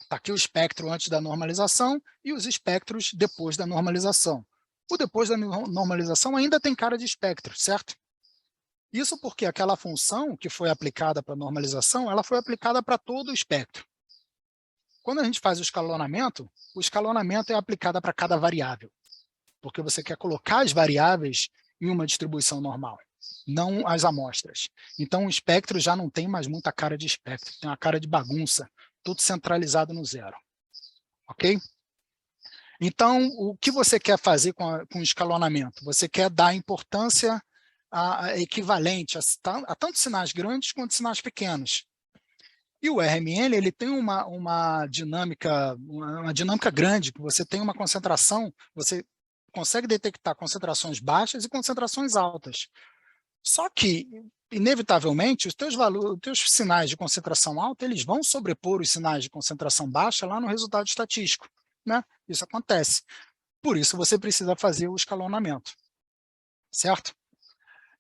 tá aqui o espectro antes da normalização e os espectros depois da normalização. O depois da normalização ainda tem cara de espectro, certo? Isso porque aquela função que foi aplicada para a normalização, ela foi aplicada para todo o espectro. Quando a gente faz o escalonamento é aplicado para cada variável, porque você quer colocar as variáveis em uma distribuição normal, não as amostras. Então, o espectro já não tem mais muita cara de espectro, tem uma cara de bagunça, tudo centralizado no zero. Ok? Então, o que você quer fazer com o escalonamento? Você quer dar importância equivalente a tanto sinais grandes quanto sinais pequenos. E o RMN ele tem uma dinâmica grande, que você tem uma concentração, você consegue detectar concentrações baixas e concentrações altas. Só que, inevitavelmente, os teus sinais de concentração alta eles vão sobrepor os sinais de concentração baixa lá no resultado estatístico, né? Isso acontece. Por isso, você precisa fazer o escalonamento, certo?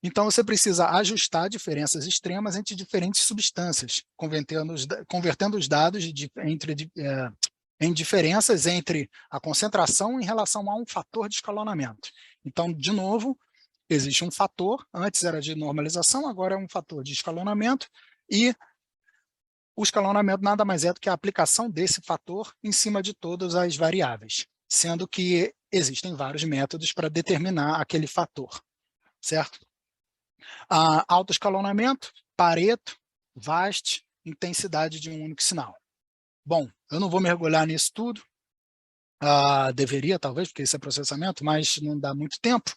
Então, você precisa ajustar diferenças extremas entre diferentes substâncias, convertendo os dados em diferenças entre a concentração em relação a um fator de escalonamento. Então, de novo, existe um fator, antes era de normalização, agora é um fator de escalonamento, e o escalonamento nada mais é do que a aplicação desse fator em cima de todas as variáveis, sendo que existem vários métodos para determinar aquele fator, certo? Autoescalonamento, Pareto, VAST, intensidade de um único sinal. Bom, eu não vou mergulhar nisso tudo, deveria talvez, porque isso é processamento, mas não dá muito tempo.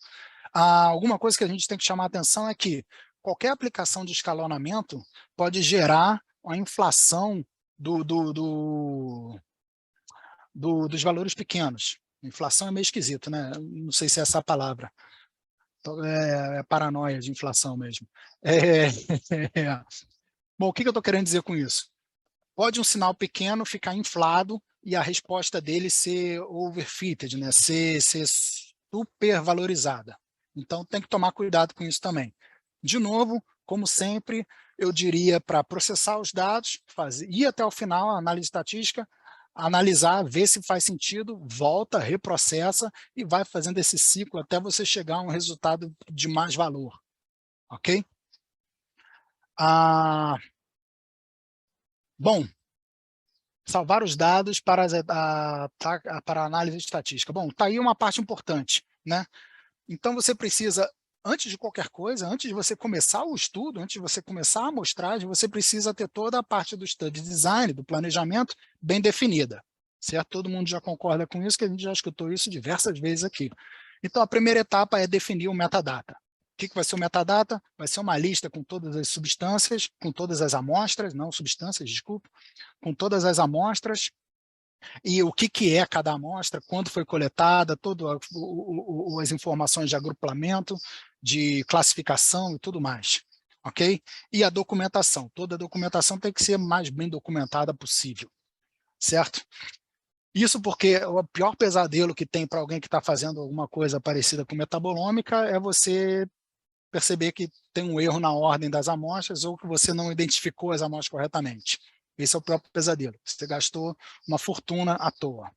Alguma coisa que a gente tem que chamar a atenção é que qualquer aplicação de escalonamento pode gerar uma inflação dos valores pequenos. Inflação é meio esquisito, né? Não sei se é essa a palavra. É paranoia de inflação mesmo. Bom, o que eu estou querendo dizer com isso? Pode um sinal pequeno ficar inflado e a resposta dele ser overfitted, né? ser supervalorizada. Então, tem que tomar cuidado com isso também. De novo, como sempre, eu diria para processar os dados, ir até o final, a análise estatística, analisar, ver se faz sentido, volta, reprocessa e vai fazendo esse ciclo até você chegar a um resultado de mais valor. Ok? Bom, salvar os dados para a análise estatística. Bom, está aí uma parte importante, né? Então, você precisa, antes de qualquer coisa, antes de você começar o estudo, antes de você começar a amostragem, você precisa ter toda a parte do study design, do planejamento, bem definida, certo? Todo mundo já concorda com isso, que a gente já escutou isso diversas vezes aqui. Então, a primeira etapa é definir o metadata. O que vai ser o metadata? Vai ser uma lista com todas as substâncias, com todas as amostras, não substâncias, desculpa, com todas as amostras, e o que é cada amostra, quando foi coletada, todas as informações de agrupamento, de classificação e tudo mais. Ok? E a documentação. Toda a documentação tem que ser mais bem documentada possível. Certo? Isso porque o pior pesadelo que tem para alguém que está fazendo alguma coisa parecida com metabolômica é você perceber que tem um erro na ordem das amostras ou que você não identificou as amostras corretamente. Esse é o próprio pesadelo. Você gastou uma fortuna à toa.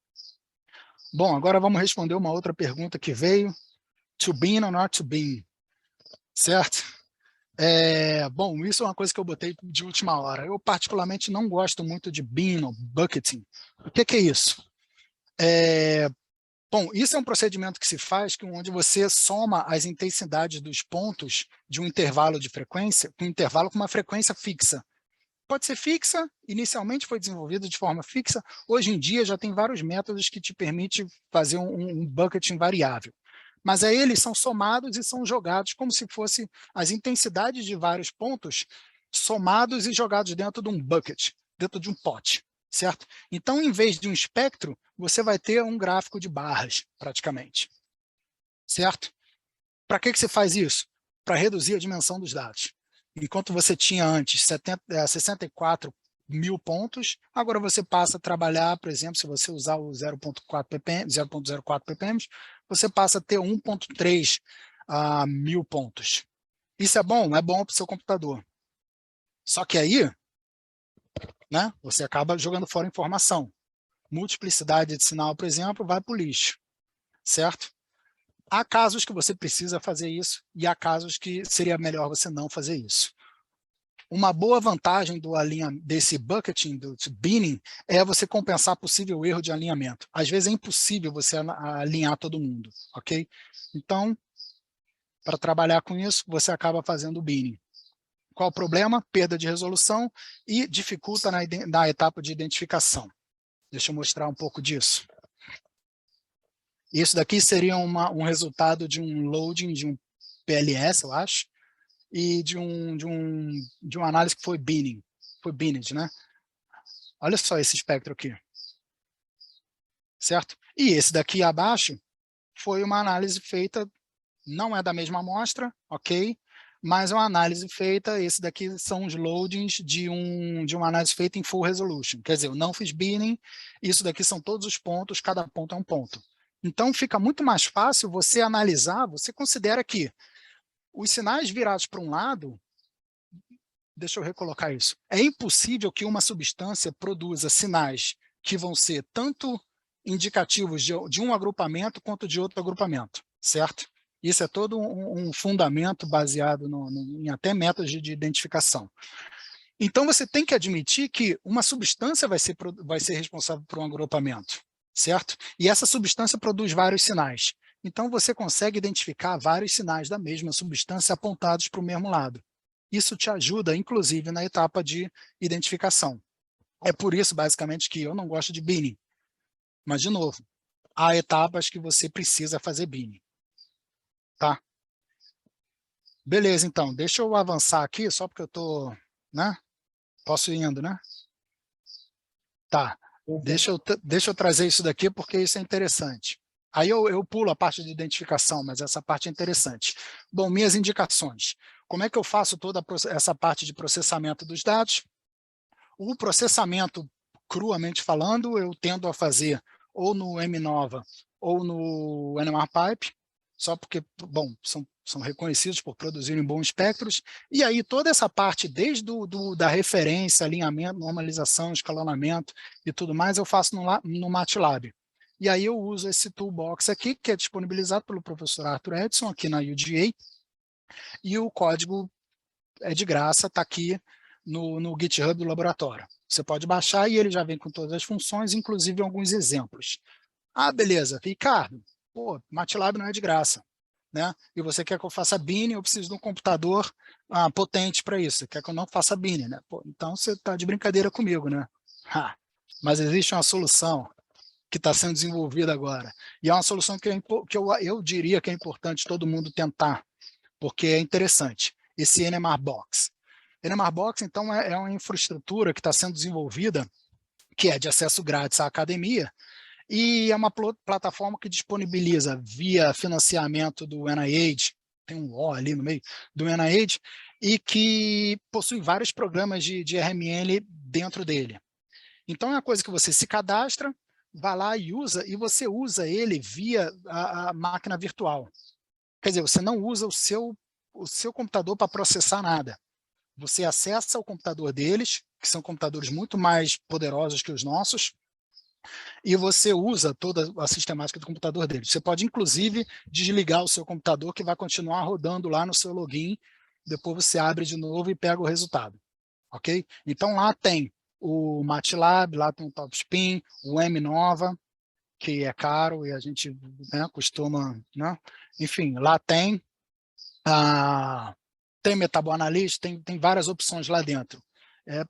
Bom, agora vamos responder uma outra pergunta que veio. To be or not to be? Certo? Bom, isso é uma coisa que eu botei de última hora. Eu particularmente não gosto muito de bin ou bucketing. O que é isso? Bom, isso é um procedimento que se faz onde você soma as intensidades dos pontos de um intervalo de frequência, um intervalo com uma frequência fixa. Pode ser fixa, inicialmente foi desenvolvido de forma fixa, hoje em dia já tem vários métodos que te permitem fazer um bucketing variável. Mas aí eles são somados e são jogados como se fossem as intensidades de vários pontos somados e jogados dentro de um bucket, dentro de um pote, certo? Então, em vez de um espectro, você vai ter um gráfico de barras, praticamente, certo? Para que você faz isso? Para reduzir a dimensão dos dados. Enquanto você tinha antes 64 mil pontos, agora você passa a trabalhar, por exemplo, se você usar o 0.4 ppm, 0.04 ppm, você passa a ter 1.3 mil pontos. Isso é bom? É bom para o seu computador. Só que aí, né, você acaba jogando fora informação. Multiplicidade de sinal, por exemplo, vai para o lixo, certo? Há casos que você precisa fazer isso e há casos que seria melhor você não fazer isso. Uma boa vantagem desse bucketing, do binning, é você compensar possível erro de alinhamento. Às vezes é impossível você alinhar todo mundo, ok? Então, para trabalhar com isso, você acaba fazendo o binning. Qual o problema? Perda de resolução e dificulta na etapa de identificação. Deixa eu mostrar um pouco disso. Isso daqui seria um resultado de um loading de um PLS, eu acho, e de uma análise que foi binning, né? Olha só esse espectro aqui, certo? E esse daqui abaixo foi uma análise feita, não é da mesma amostra, ok? Mas é uma análise feita, esse daqui são os loadings de uma análise feita em full resolution. Quer dizer, eu não fiz binning, isso daqui são todos os pontos, cada ponto é um ponto. Então fica muito mais fácil você analisar, você considera que os sinais virados para um lado, deixa eu recolocar isso, é impossível que uma substância produza sinais que vão ser tanto indicativos de um agrupamento quanto de outro agrupamento, certo? Isso é todo um fundamento baseado em até métodos de identificação. Então, você tem que admitir que uma substância vai ser responsável por um agrupamento, certo? E essa substância produz vários sinais. Então, você consegue identificar vários sinais da mesma substância apontados para o mesmo lado. Isso te ajuda, inclusive, na etapa de identificação. É por isso, basicamente, que eu não gosto de binning. Mas, de novo, há etapas que você precisa fazer binning. Tá? Beleza, então. Deixa eu avançar aqui, só porque eu estou... né? Posso ir indo, né? Tá. Deixa eu trazer isso daqui, porque isso é interessante. Aí eu pulo a parte de identificação, mas essa parte é interessante. Bom, minhas indicações. Como é que eu faço toda essa parte de processamento dos dados? O processamento, cruamente falando, eu tendo a fazer ou no MNOVA ou no NMR-Pipe, só porque, bom, são reconhecidos por produzirem bons espectros, e aí toda essa parte, desde da referência, alinhamento, normalização, escalonamento e tudo mais, eu faço no MATLAB. E aí eu uso esse toolbox aqui, que é disponibilizado pelo professor Arthur Edson, aqui na UGA, e o código é de graça, está aqui no GitHub do laboratório. Você pode baixar e ele já vem com todas as funções, inclusive alguns exemplos. Ah, beleza, Ricardo, pô, MATLAB não é de graça, né? E você quer que eu faça binning, eu preciso de um computador potente para isso. Você quer que eu não faça binning, né? Pô, então você está de brincadeira comigo, né? Mas existe uma solução que está sendo desenvolvida agora. E é uma solução que eu diria que é importante todo mundo tentar, porque é interessante. Esse NMR Box. NMR Box, então, é uma infraestrutura que está sendo desenvolvida, que é de acesso grátis à academia, e é uma plataforma que disponibiliza via financiamento do NIH, tem um O ali no meio, do NIH, e que possui vários programas de RML dentro dele. Então, é uma coisa que você se cadastra, vai lá e usa, e você usa ele via a máquina virtual. Quer dizer, você não usa o seu computador para processar nada. Você acessa o computador deles, que são computadores muito mais poderosos que os nossos, e você usa toda a sistemática do computador deles. Você pode, inclusive, desligar o seu computador, que vai continuar rodando lá no seu login, depois você abre de novo e pega o resultado. Ok? Então, lá tem o MATLAB, lá tem o TopSpin, o MNOVA, que é caro e a gente, né, costuma... né? Enfim, lá tem... tem MetaboAnalyst, tem várias opções lá dentro.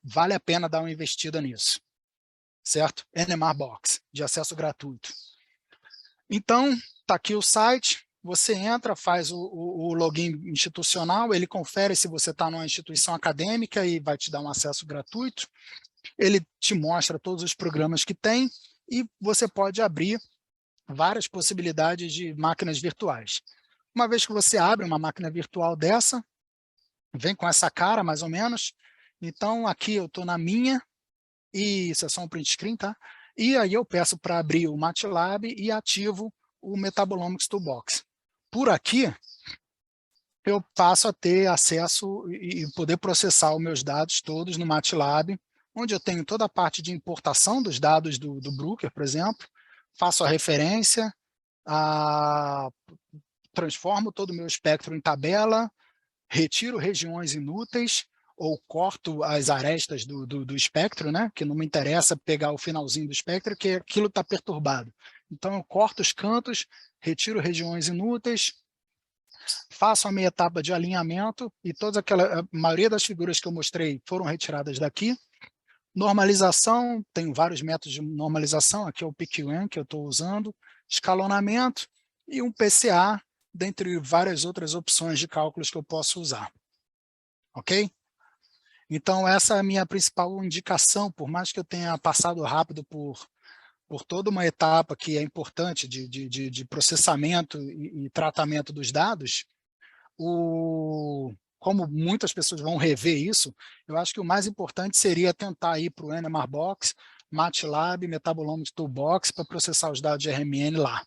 Vale a pena dar uma investida nisso, certo? NMR Box, de acesso gratuito. Então, está aqui o site, você entra, faz o login institucional, ele confere se você está numa instituição acadêmica e vai te dar um acesso gratuito, ele te mostra todos os programas que tem e você pode abrir várias possibilidades de máquinas virtuais. Uma vez que você abre uma máquina virtual dessa, vem com essa cara, mais ou menos. Então, aqui eu estou na minha, e isso é só um print screen, tá? E aí eu peço para abrir o MATLAB e ativo o Metabolomics Toolbox. Por aqui, eu passo a ter acesso e poder processar os meus dados todos no MATLAB, onde eu tenho toda a parte de importação dos dados do Bruker, por exemplo, faço a referência, transformo todo o meu espectro em tabela, retiro regiões inúteis, ou corto as arestas do espectro, né? Que não me interessa pegar o finalzinho do espectro, que aquilo está perturbado. Então, eu corto os cantos, retiro regiões inúteis, faço a minha etapa de alinhamento, e a maioria das figuras que eu mostrei foram retiradas daqui. Normalização, tem vários métodos de normalização, aqui é o PQN que eu estou usando, escalonamento e um PCA, dentre várias outras opções de cálculos que eu posso usar. Ok? Então, essa é a minha principal indicação, por mais que eu tenha passado rápido por toda uma etapa que é importante de processamento e tratamento dos dados, como muitas pessoas vão rever isso, eu acho que o mais importante seria tentar ir para o NMRBox, MATLAB, Metabolomics Toolbox, para processar os dados de RMN lá.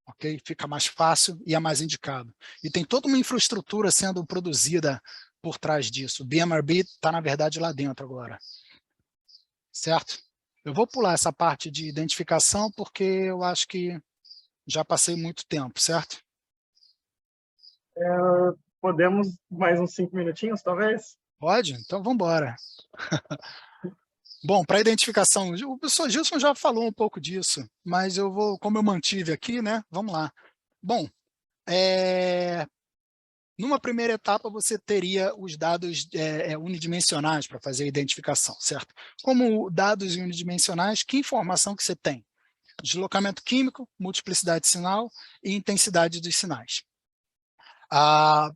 Ok? Fica mais fácil e é mais indicado. E tem toda uma infraestrutura sendo produzida por trás disso. O BMRB está, na verdade, lá dentro agora. Certo? Eu vou pular essa parte de identificação porque eu acho que já passei muito tempo, certo? Podemos mais uns 5 minutinhos, talvez? Pode? Então vamos embora. Bom, para identificação, o professor Gilson já falou um pouco disso, mas eu vou, como eu mantive aqui, né? Vamos lá. Bom, numa primeira etapa você teria os dados unidimensionais para fazer a identificação, certo? Como dados unidimensionais, que informação que você tem? Deslocamento químico, multiplicidade de sinal e intensidade dos sinais.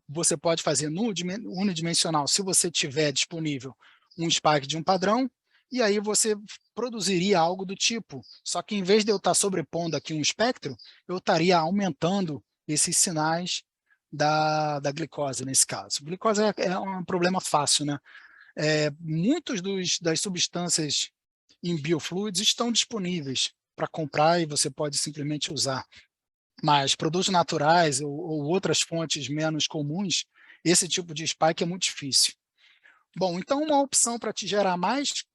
Você pode fazer no unidimensional se você tiver disponível um spike de um padrão, e aí você produziria algo do tipo, só que em vez de eu estar sobrepondo aqui um espectro, eu estaria aumentando esses sinais da glicose, nesse caso. Glicose é um problema fácil, né? Muitos das substâncias em biofluidos estão disponíveis para comprar e você pode simplesmente usar. Mas produtos naturais ou outras fontes menos comuns, esse tipo de spike é muito difícil. Bom, então uma opção para te gerar mais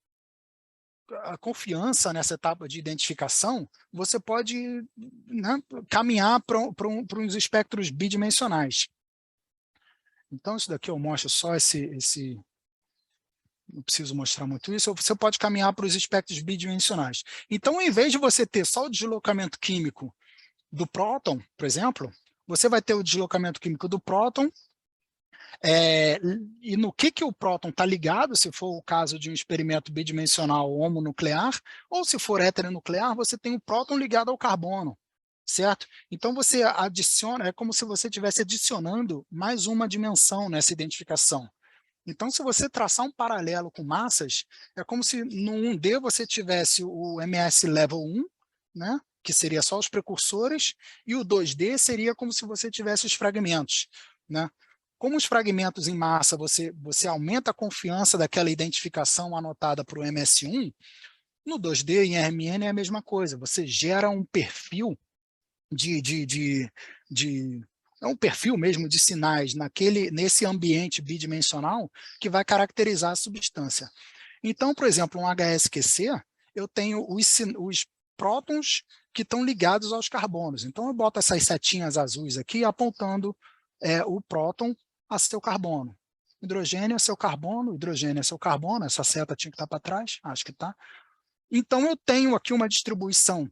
confiança nessa etapa de identificação, você pode, né, caminhar para uns espectros bidimensionais. Então, isso daqui eu mostro só não preciso mostrar muito isso, você pode caminhar para os espectros bidimensionais. Então, em vez de você ter só o deslocamento químico do próton, por exemplo, você vai ter o deslocamento químico do próton, e no que o próton está ligado, se for o caso de um experimento bidimensional homonuclear, ou se for heteronuclear, você tem o próton ligado ao carbono, certo? Então você adiciona, é como se você estivesse adicionando mais uma dimensão nessa identificação. Então, se você traçar um paralelo com massas, é como se no 1D você tivesse o MS Level 1, né, que seria só os precursores, e o 2D seria como se você tivesse os fragmentos, né? Como os fragmentos em massa, você aumenta a confiança daquela identificação anotada para o MS1, no 2D, em RMN, é a mesma coisa. Você gera um perfil é um perfil mesmo de sinais nesse ambiente bidimensional que vai caracterizar a substância. Então, por exemplo, um HSQC, eu tenho os prótons que estão ligados aos carbonos. Então, eu boto essas setinhas azuis aqui apontando o próton a seu carbono. Hidrogênio é seu carbono, hidrogênio é seu carbono, essa seta tinha que estar para trás, acho que está. Então, eu tenho aqui uma distribuição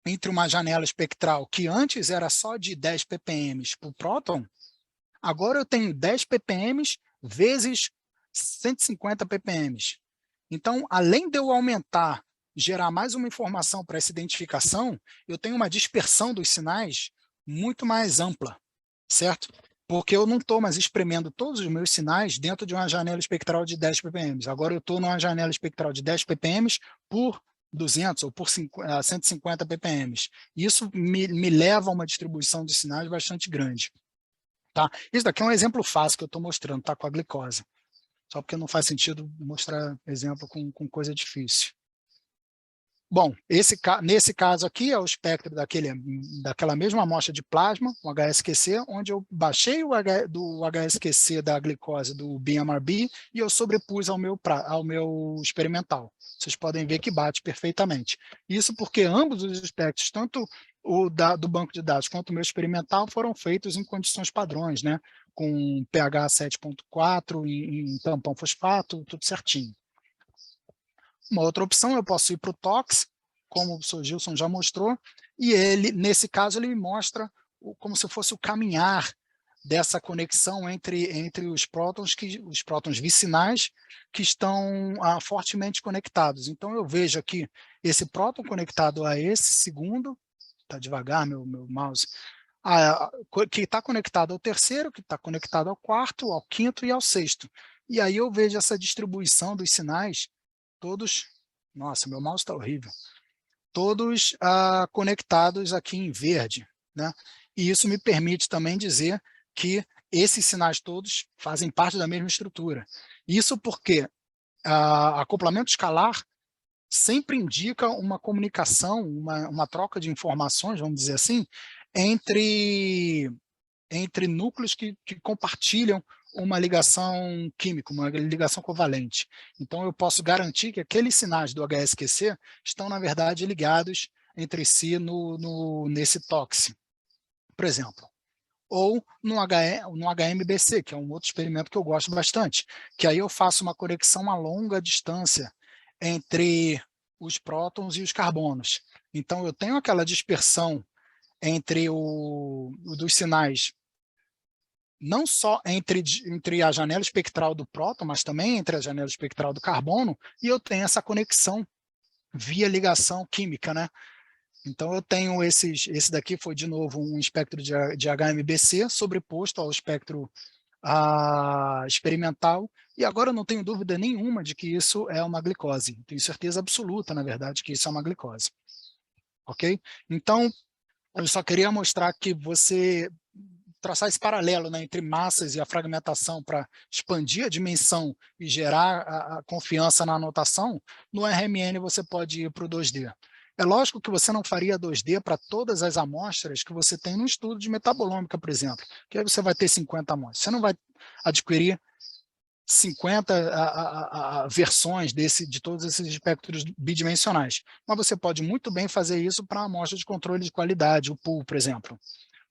entre uma janela espectral que antes era só de 10 ppm para o próton, agora eu tenho 10 ppm vezes 150 ppm. Então, além de eu aumentar, gerar mais uma informação para essa identificação, eu tenho uma dispersão dos sinais muito mais ampla, certo? Porque eu não estou mais espremendo todos os meus sinais dentro de uma janela espectral de 10 ppm. Agora eu estou numa janela espectral de 10 ppm por 200 ou por 150 ppm. Isso me leva a uma distribuição de sinais bastante grande. Tá? Isso daqui é um exemplo fácil que eu estou mostrando, tá? Com a glicose. Só porque não faz sentido mostrar exemplo com coisa difícil. Bom, nesse caso aqui é o espectro daquela mesma amostra de plasma, o HSQC, onde eu baixei do HSQC da glicose do BMRB e eu sobrepus ao meu experimental. Vocês podem ver que bate perfeitamente. Isso porque ambos os espectros, tanto do banco de dados quanto o meu experimental, foram feitos em condições padrões, né? Com pH 7.4, em tampão fosfato, tudo certinho. Uma outra opção, eu posso ir para o TOX, como o professor Gilson já mostrou, e ele, nesse caso, ele mostra como se fosse o caminhar dessa conexão entre os prótons vicinais que estão fortemente conectados. Então, eu vejo aqui esse próton conectado a esse segundo, está devagar meu mouse, que está conectado ao terceiro, que está conectado ao quarto, ao quinto e ao sexto. E aí eu vejo essa distribuição dos sinais todos, nossa, meu mouse está horrível, todos conectados aqui em verde, né? E isso me permite também dizer que esses sinais todos fazem parte da mesma estrutura. Isso porque acoplamento escalar sempre indica uma comunicação, uma troca de informações, vamos dizer assim, entre núcleos que compartilham uma ligação química, uma ligação covalente. Então, eu posso garantir que aqueles sinais do HSQC estão, na verdade, ligados entre si nesse TOX, por exemplo. Ou no HMBC, que é um outro experimento que eu gosto bastante, que aí eu faço uma conexão a longa distância entre os prótons e os carbonos. Então, eu tenho aquela dispersão entre dos sinais não só entre a janela espectral do próton, mas também entre a janela espectral do carbono, e eu tenho essa conexão via ligação química, né? Então eu tenho esse daqui foi de novo um espectro de HMBC sobreposto ao espectro experimental, e agora eu não tenho dúvida nenhuma de que isso é uma glicose. Tenho certeza absoluta, na verdade, que isso é uma glicose. Ok? Então, eu só queria mostrar que você traçar esse paralelo, né, entre massas e a fragmentação para expandir a dimensão e gerar a confiança na anotação, no RMN você pode ir para o 2D. É lógico que você não faria 2D para todas as amostras que você tem no estudo de metabolômica, por exemplo, que aí você vai ter 50 amostras. Você não vai adquirir 50 versões de todos esses espectros bidimensionais, mas você pode muito bem fazer isso para amostra de controle de qualidade, o pool, por exemplo.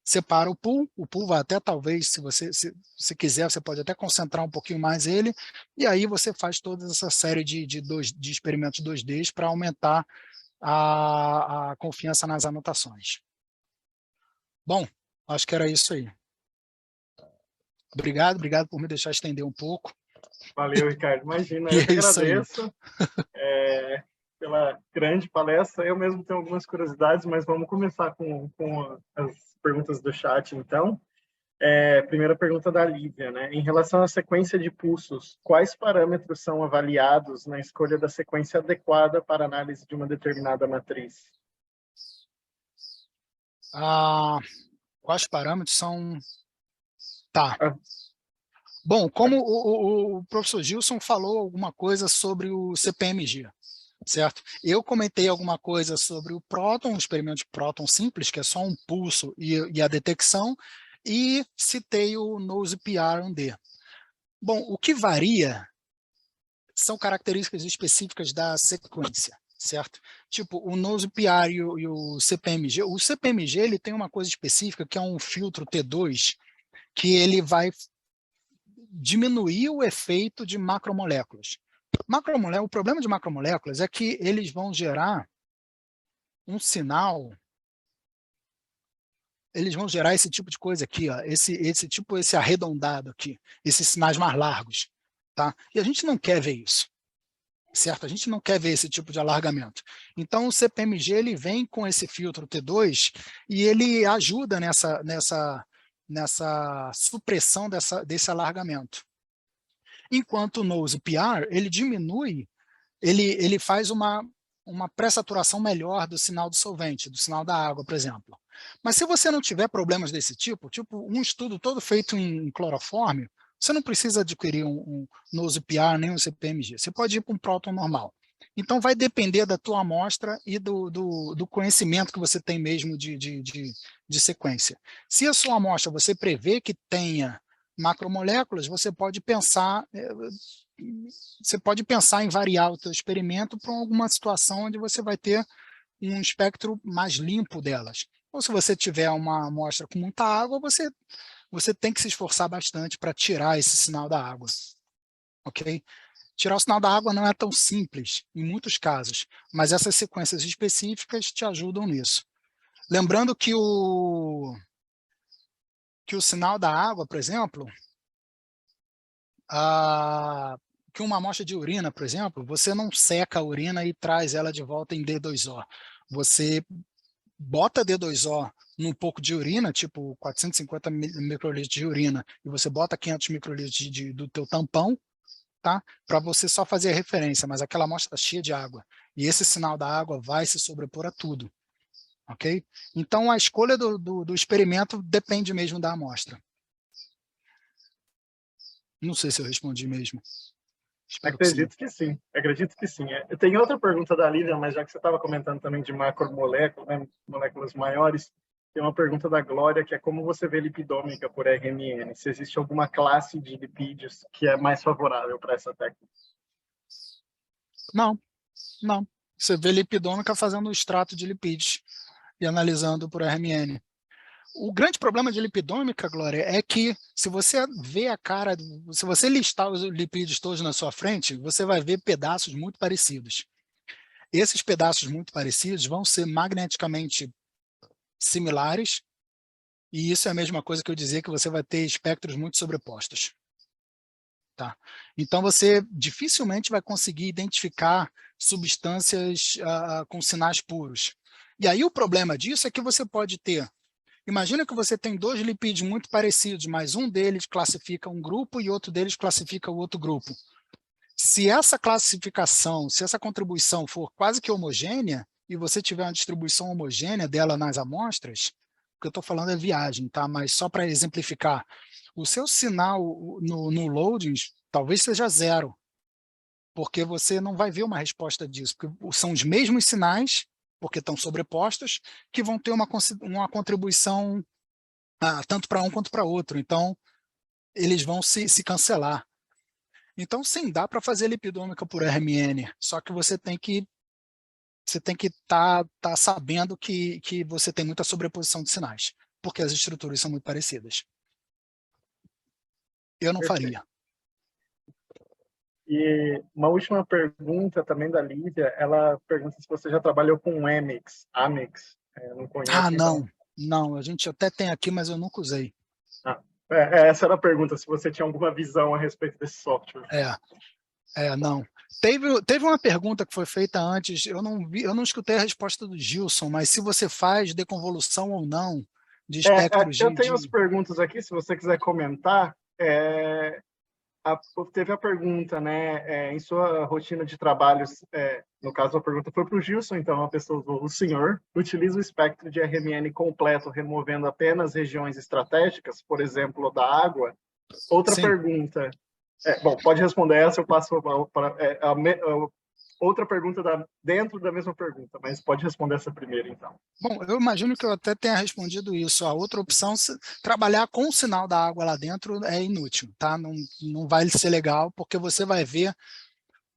Separa o pool vai até talvez, se você quiser, você pode até concentrar um pouquinho mais ele, e aí você faz toda essa série de experimentos 2D para aumentar a confiança nas anotações. Bom, acho que era isso aí. Obrigado por me deixar estender um pouco. Valeu, Ricardo. Imagina, E eu que é isso aí. agradeço pela grande palestra. Eu mesmo tenho algumas curiosidades, mas vamos começar com as perguntas do chat, então. Primeira pergunta da Lívia, né? Em relação à sequência de pulsos, quais parâmetros são avaliados na escolha da sequência adequada para análise de uma determinada matriz? Quais parâmetros são... Tá. Bom, como o professor Gilson falou alguma coisa sobre o CPMG, certo? Eu comentei alguma coisa sobre o próton, um experimento de próton simples, que é só um pulso e a detecção, e citei o Nose-PR-1D. Bom, o que varia são características específicas da sequência, certo? Tipo, o Nose-PR e o CPMG. O CPMG ele tem uma coisa específica, que é um filtro T2, que ele vai diminuir o efeito de macromoléculas. O problema de macromoléculas é que eles vão gerar um sinal, eles vão gerar esse tipo de coisa aqui, ó, esse arredondado aqui, esses sinais mais largos, tá? E a gente não quer ver isso, certo? A gente não quer ver esse tipo de alargamento. Então o CPMG ele vem com esse filtro T2 e ele ajuda nessa supressão desse alargamento. Enquanto o Nose-PR, ele diminui, ele faz uma pré-saturação melhor do sinal do solvente, do sinal da água, por exemplo. Mas se você não tiver problemas desse tipo um estudo todo feito em clorofórmio, você não precisa adquirir um Nose-PR nem um CPMG. Você pode ir para um próton normal. Então, vai depender da tua amostra e do conhecimento que você tem mesmo de sequência. Se a sua amostra você prevê que tenha macromoléculas, você pode pensar em variar o teu experimento para alguma situação onde você vai ter um espectro mais limpo delas. Ou se você tiver uma amostra com muita água, você tem que se esforçar bastante para tirar esse sinal da água. Ok? Tirar o sinal da água não é tão simples, em muitos casos, mas essas sequências específicas te ajudam nisso. Lembrando que o sinal da água, por exemplo, que uma amostra de urina, por exemplo, você não seca a urina e traz ela de volta em D2O. Você bota D2O num pouco de urina, tipo 450 microlitros de urina, e você bota 500 microlitros do teu tampão, tá? Para você só fazer a referência, mas aquela amostra está cheia de água. E esse sinal da água vai se sobrepor a tudo. Ok? Então, a escolha do experimento depende mesmo da amostra. Não sei se eu respondi mesmo. Espero que sim. Acredito que sim, acredito que sim. Tem outra pergunta da Lívia, mas já que você estava comentando também de macromoléculas, né, moléculas maiores, tem uma pergunta da Glória, que é como você vê lipidômica por RMN? Se existe alguma classe de lipídios que é mais favorável para essa técnica? Não, não. Você vê lipidômica fazendo o extrato de lipídios e analisando por RMN. O grande problema de lipidômica, Glória, é que se você vê a cara, se você listar os lipídios todos na sua frente, você vai ver pedaços muito parecidos. Esses pedaços muito parecidos vão ser magneticamente similares, e isso é a mesma coisa que eu dizer que você vai ter espectros muito sobrepostos. Tá? Então, você dificilmente vai conseguir identificar substâncias com sinais puros. E aí o problema disso é que você pode ter. Imagina que você tem dois lipídios muito parecidos, mas um deles classifica um grupo e outro deles classifica o outro grupo. Se essa classificação, se essa contribuição for quase que homogênea, e você tiver uma distribuição homogênea dela nas amostras, o que eu estou falando é viagem, tá? Mas só para exemplificar, o seu sinal no loading talvez seja zero, porque você não vai ver uma resposta disso, porque são os mesmos sinais, porque estão sobrepostos, que vão ter uma contribuição tanto para um quanto para outro. Então, eles vão se cancelar. Então, sim, dá para fazer lipidômica por RMN, só que você tem que tá sabendo que você tem muita sobreposição de sinais, porque as estruturas são muito parecidas. Eu não Perfeito. faria. E uma última pergunta também da Lívia, ela pergunta se você já trabalhou com Amex. Não conheço, então. Não, a gente até tem aqui, mas eu nunca usei. Essa era a pergunta, se você tinha alguma visão a respeito desse software. Não. Teve uma pergunta que foi feita antes, eu não escutei a resposta do Gilson, mas se você faz deconvolução ou não de espectros eu tenho as perguntas aqui, se você quiser comentar. Teve a pergunta, né, em sua rotina de trabalhos, no caso a pergunta foi para o Gilson, então a pessoa, o senhor, utiliza o espectro de RMN completo, removendo apenas regiões estratégicas, por exemplo, da água? Outra Sim. pergunta, bom, pode responder essa, eu passo para outra pergunta dentro da mesma pergunta, mas pode responder essa primeira, então. Bom, eu imagino que eu até tenha respondido isso. A outra opção, trabalhar com o sinal da água lá dentro é inútil, tá? Não vai ser legal, porque você vai ver,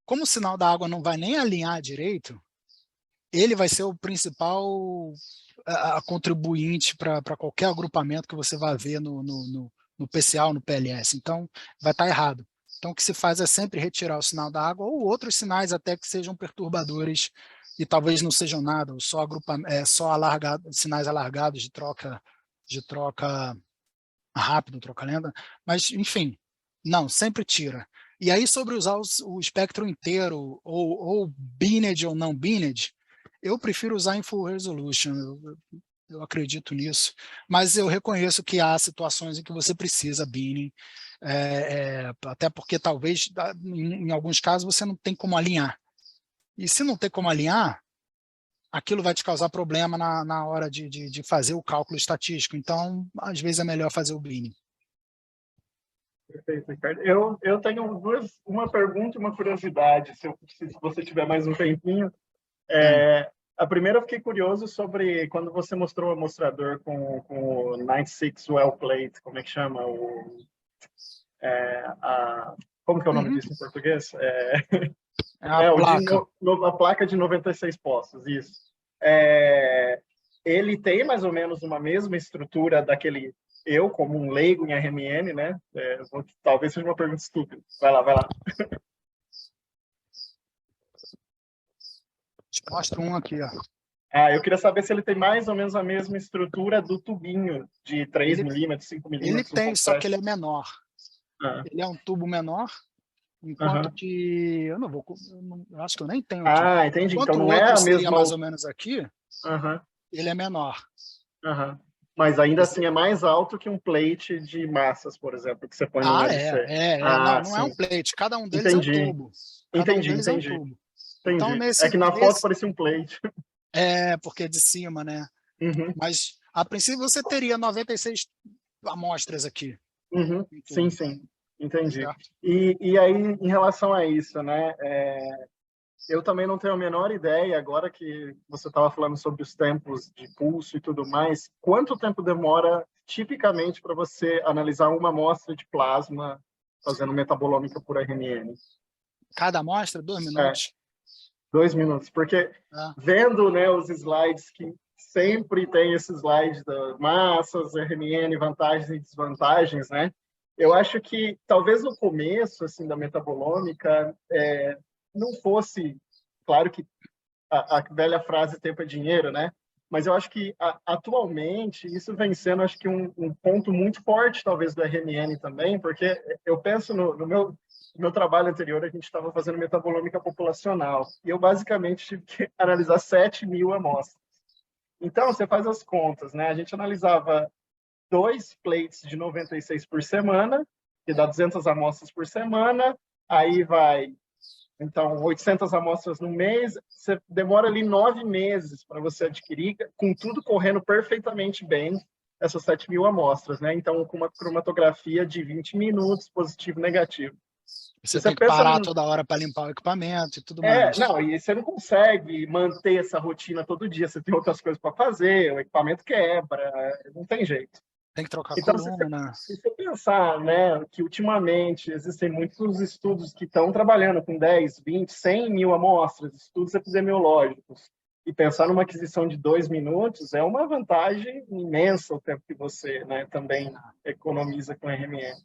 como o sinal da água não vai nem alinhar direito, ele vai ser o principal contribuinte para qualquer agrupamento que você vai ver no PCA ou no PLS. Então, vai estar errado. Então, o que se faz é sempre retirar o sinal da água ou outros sinais até que sejam perturbadores e talvez não sejam nada, ou só, sinais alargados de troca rápido, troca lenta. Mas, enfim, não, sempre tira. E aí, sobre usar o espectro inteiro, ou binary ou não binary, eu prefiro usar em full resolution, eu acredito nisso, mas eu reconheço que há situações em que você precisa binning, até porque talvez, em alguns casos, você não tem como alinhar. E se não tem como alinhar, aquilo vai te causar problema na hora de fazer o cálculo estatístico. Então, às vezes é melhor fazer o binning. Perfeito, Ricardo. Eu tenho uma pergunta e uma curiosidade, se você tiver mais um tempinho. Tem. A primeira, eu fiquei curioso sobre quando você mostrou o mostrador com o 96 Well Plate, como é que chama? Como que é o nome Uhum. disso em português? É a placa. A placa de 96 postos, isso. Ele tem mais ou menos uma mesma estrutura daquele, eu como um leigo em RMN, né? Talvez seja uma pergunta estúpida. Vai lá, vai lá. Te mostro um aqui, ó. Eu queria saber se ele tem mais ou menos a mesma estrutura do tubinho de 3 Ele, milímetros, 5 ele milímetros, tem, só que 1.7. ele é menor. Ele é um tubo menor, enquanto Aham. que eu não vou, eu acho que eu nem tenho aqui. Entendi. Então Enquanto o não é outro a seria mesma. mais ou menos aqui, Aham, ele é menor. aham. Mas ainda Esse- assim é mais alto que um plate de massas, por exemplo, que você põe num LC. Não, não é um Sim. plate. Cada um deles é um Entendi. tubo. Cada um Entendi, deles é um entendi. tubo. Então, Entendi. É que na foto parecia um plate. porque é de cima, né? Uhum, Mas, a princípio, você teria 96 amostras aqui uhum. em Sim, tudo, sim. Entendi. certo? E aí, em relação a isso, né? Eu também não tenho a menor ideia, agora que você estava falando sobre os tempos de pulso e tudo mais, quanto tempo demora tipicamente para você analisar uma amostra de plasma fazendo metabolômica por RNN? Cada amostra, 2 É, minutos. 2 minutos, porque Tá? vendo, né, os slides que sempre tem esses slides das massas, RNN, vantagens e desvantagens, né? Eu acho que talvez no começo assim da metabolômica não fosse, claro que a velha frase tempo é dinheiro, né? Mas eu acho que atualmente isso vem sendo, acho que um ponto muito forte, talvez, do RMN também, porque eu penso no meu trabalho anterior, a gente estava fazendo metabolômica populacional, e eu basicamente tive que analisar 7.000 amostras. Então, você faz as contas, né? A gente analisava 2 plates de 96 por semana, que dá 200 amostras por semana, aí vai então, 800 amostras no mês, você demora ali 9 meses para você adquirir, com tudo correndo perfeitamente bem, essas 7.000 amostras, né? Então, com uma cromatografia de 20 minutos, positivo e negativo. Se Você você tem que pensa parar toda hora para limpar o equipamento e tudo não, mais. e você não consegue manter essa rotina todo dia, você tem outras coisas para fazer, o equipamento quebra, não tem jeito. Tem que trocar Então, se coluna. você pensar, né, que ultimamente existem muitos estudos que estão trabalhando com 10, 20, 100 mil amostras, estudos epidemiológicos, e pensar numa aquisição de 2 minutos é uma vantagem imensa o tempo que você, né, também economiza com RMN.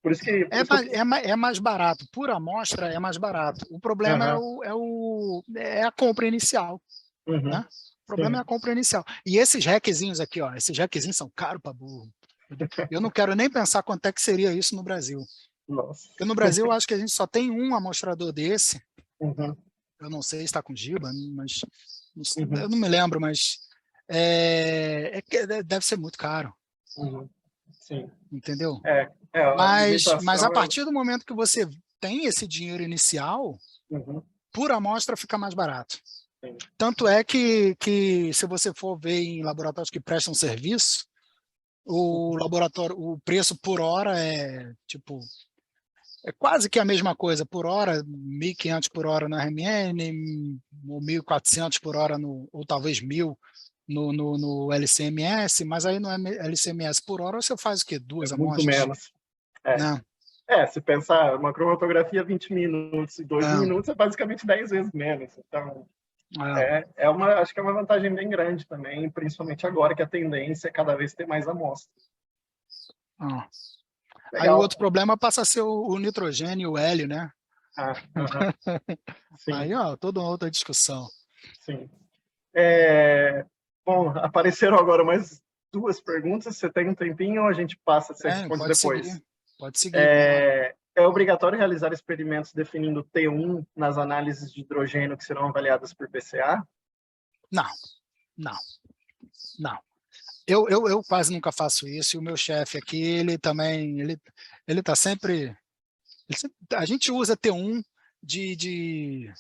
Por isso que eu quis... É mais barato. Por amostra é mais barato. O problema Aham, é a compra inicial, né? uhum, O problema é a sim, compra inicial. E esses requezinhos aqui, ó, esses requezinhos são caros para burro. Eu não quero nem pensar quanto é que seria isso no Brasil. nossa. Porque no Brasil eu acho que a gente só tem um amostrador desse. Uhum, Eu não sei se está com giba, mas uhum, eu não me lembro, mas deve ser muito caro, uhum, sim. entendeu? A Mas a limitação é... partir do momento que você tem esse dinheiro inicial, Uhum, por amostra fica mais barato. sim. Tanto é que se você for ver em laboratórios que prestam serviço, o preço por hora é quase que a mesma coisa por hora, 1.500 por hora no RMN, ou 1.400 por hora, ou talvez 1.000 no LCMS, mas aí no LCMS por hora você faz o quê? É Duas muito amostras, menos. É. né? Se pensar uma cromatografia 20 minutos e 2 É, minutos é basicamente 10 vezes menos. Então, é, acho que é uma vantagem bem grande também, principalmente agora que a tendência é cada vez ter mais amostras. é. Aí o Legal. outro problema passa a ser o nitrogênio e o hélio, né? Aham. Sim, Aí, ó, toda uma outra discussão. sim. Bom, apareceram agora mais 2 perguntas. Você tem um tempinho ou a gente passa, você responde Pode depois? seguir. Pode seguir, vamos lá. É obrigatório realizar experimentos definindo T1 nas análises de hidrogênio que serão avaliadas por PCA? Não, não, não. Eu quase nunca faço isso, e o meu chefe aqui, ele também, ele tá sempre, a gente usa T1 de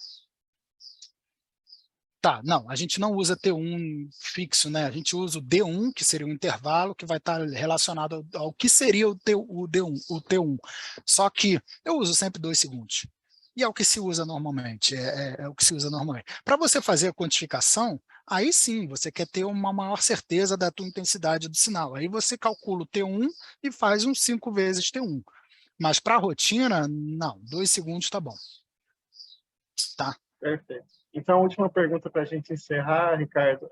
Tá, não, a gente não usa T1 fixo, né? A gente usa o D1, que seria um intervalo, que vai estar relacionado ao que seria o D1, o T1. Só que eu uso sempre 2 segundos. E é o que se usa normalmente, é o que se usa normalmente. Para você fazer a quantificação, aí sim, você quer ter uma maior certeza da tua intensidade do sinal. Aí você calcula o T1 e faz uns 5 vezes T1. Mas para a rotina, não, 2 segundos tá bom. Tá? Perfeito. Então, a última pergunta para a gente encerrar, Ricardo.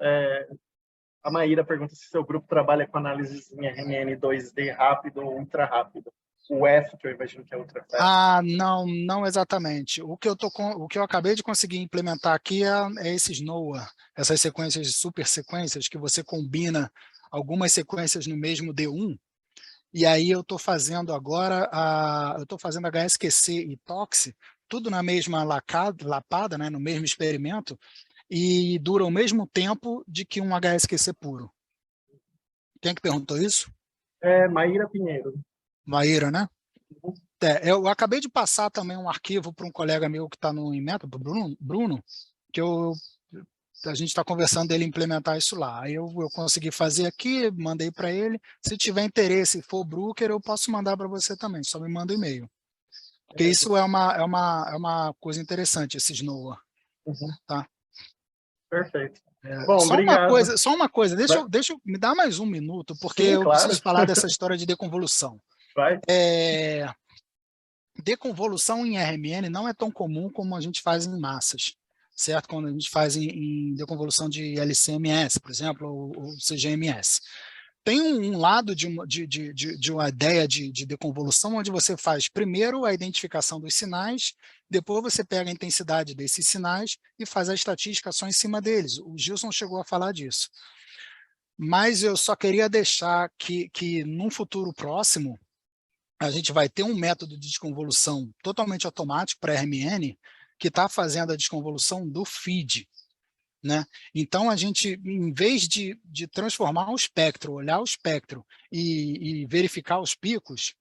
A Maíra pergunta se seu grupo trabalha com análises em RMN 2D rápido ou ultra rápido. O F, que eu imagino que é ultra fast. Não, não exatamente. O que eu acabei de conseguir implementar aqui é esses NOA, essas sequências de super sequências que você combina algumas sequências no mesmo D1, e aí eu estou fazendo agora, eu estou fazendo HSQC e TOXI, tudo na mesma lapada, né, no mesmo experimento, e dura o mesmo tempo de que um HSQC puro. Quem é que perguntou isso? Maíra Pinheiro. Maíra, né? Eu acabei de passar também um arquivo para um colega meu que está no Inmetro, Bruno, que a gente está conversando dele implementar isso lá. Aí eu consegui fazer aqui, mandei para ele. Se tiver interesse e for Brooker, eu posso mandar para você também, só me manda um e-mail. Porque isso é uma coisa interessante, esses NOA. Tá? Perfeito. Bom, Só uma coisa, deixa eu me dar mais um minuto, porque Sim, eu claro. preciso falar dessa história de deconvolução. Vai. Deconvolução em RMN não é tão comum como a gente faz em massas, certo? Quando a gente faz em deconvolução de LCMS, por exemplo, ou CGMS. Tem um lado de uma ideia de deconvolução, onde você faz primeiro a identificação dos sinais, depois você pega a intensidade desses sinais e faz a estatística só em cima deles. O Gilson chegou a falar disso. Mas eu só queria deixar que num futuro próximo, a gente vai ter um método de desconvolução totalmente automático para RMN, que está fazendo a desconvolução do feed. Né? Então, a gente, em vez de transformar o espectro, olhar o espectro e verificar os picos,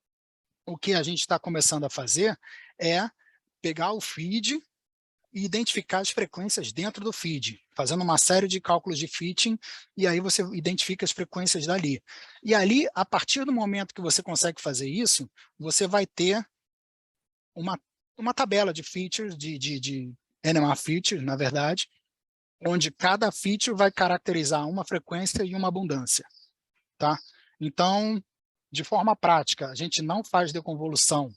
o que a gente está começando a fazer é pegar o feed e identificar as frequências dentro do feed, fazendo uma série de cálculos de fitting, e aí você identifica as frequências dali. E ali, a partir do momento que você consegue fazer isso, você vai ter uma tabela de features, de NMR features, na verdade, onde cada feature vai caracterizar uma frequência e uma abundância. Tá? Então, de forma prática, a gente não faz deconvolução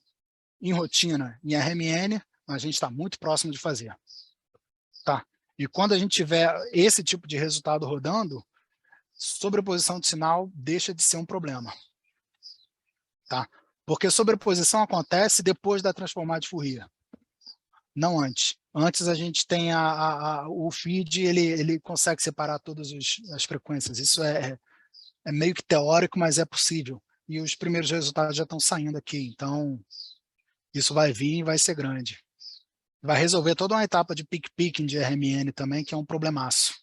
em rotina em RMN, mas a gente está muito próximo de fazer. Tá? E quando a gente tiver esse tipo de resultado rodando, sobreposição de sinal deixa de ser um problema. Tá? Porque sobreposição acontece depois da transformada de Fourier, não antes. Antes a gente tem o feed, ele consegue separar todas as frequências. Isso é meio que teórico, mas é possível. E os primeiros resultados já estão saindo aqui. Então, isso vai vir e vai ser grande. Vai resolver toda uma etapa de pick-picking de RMN também, que é um problemaço.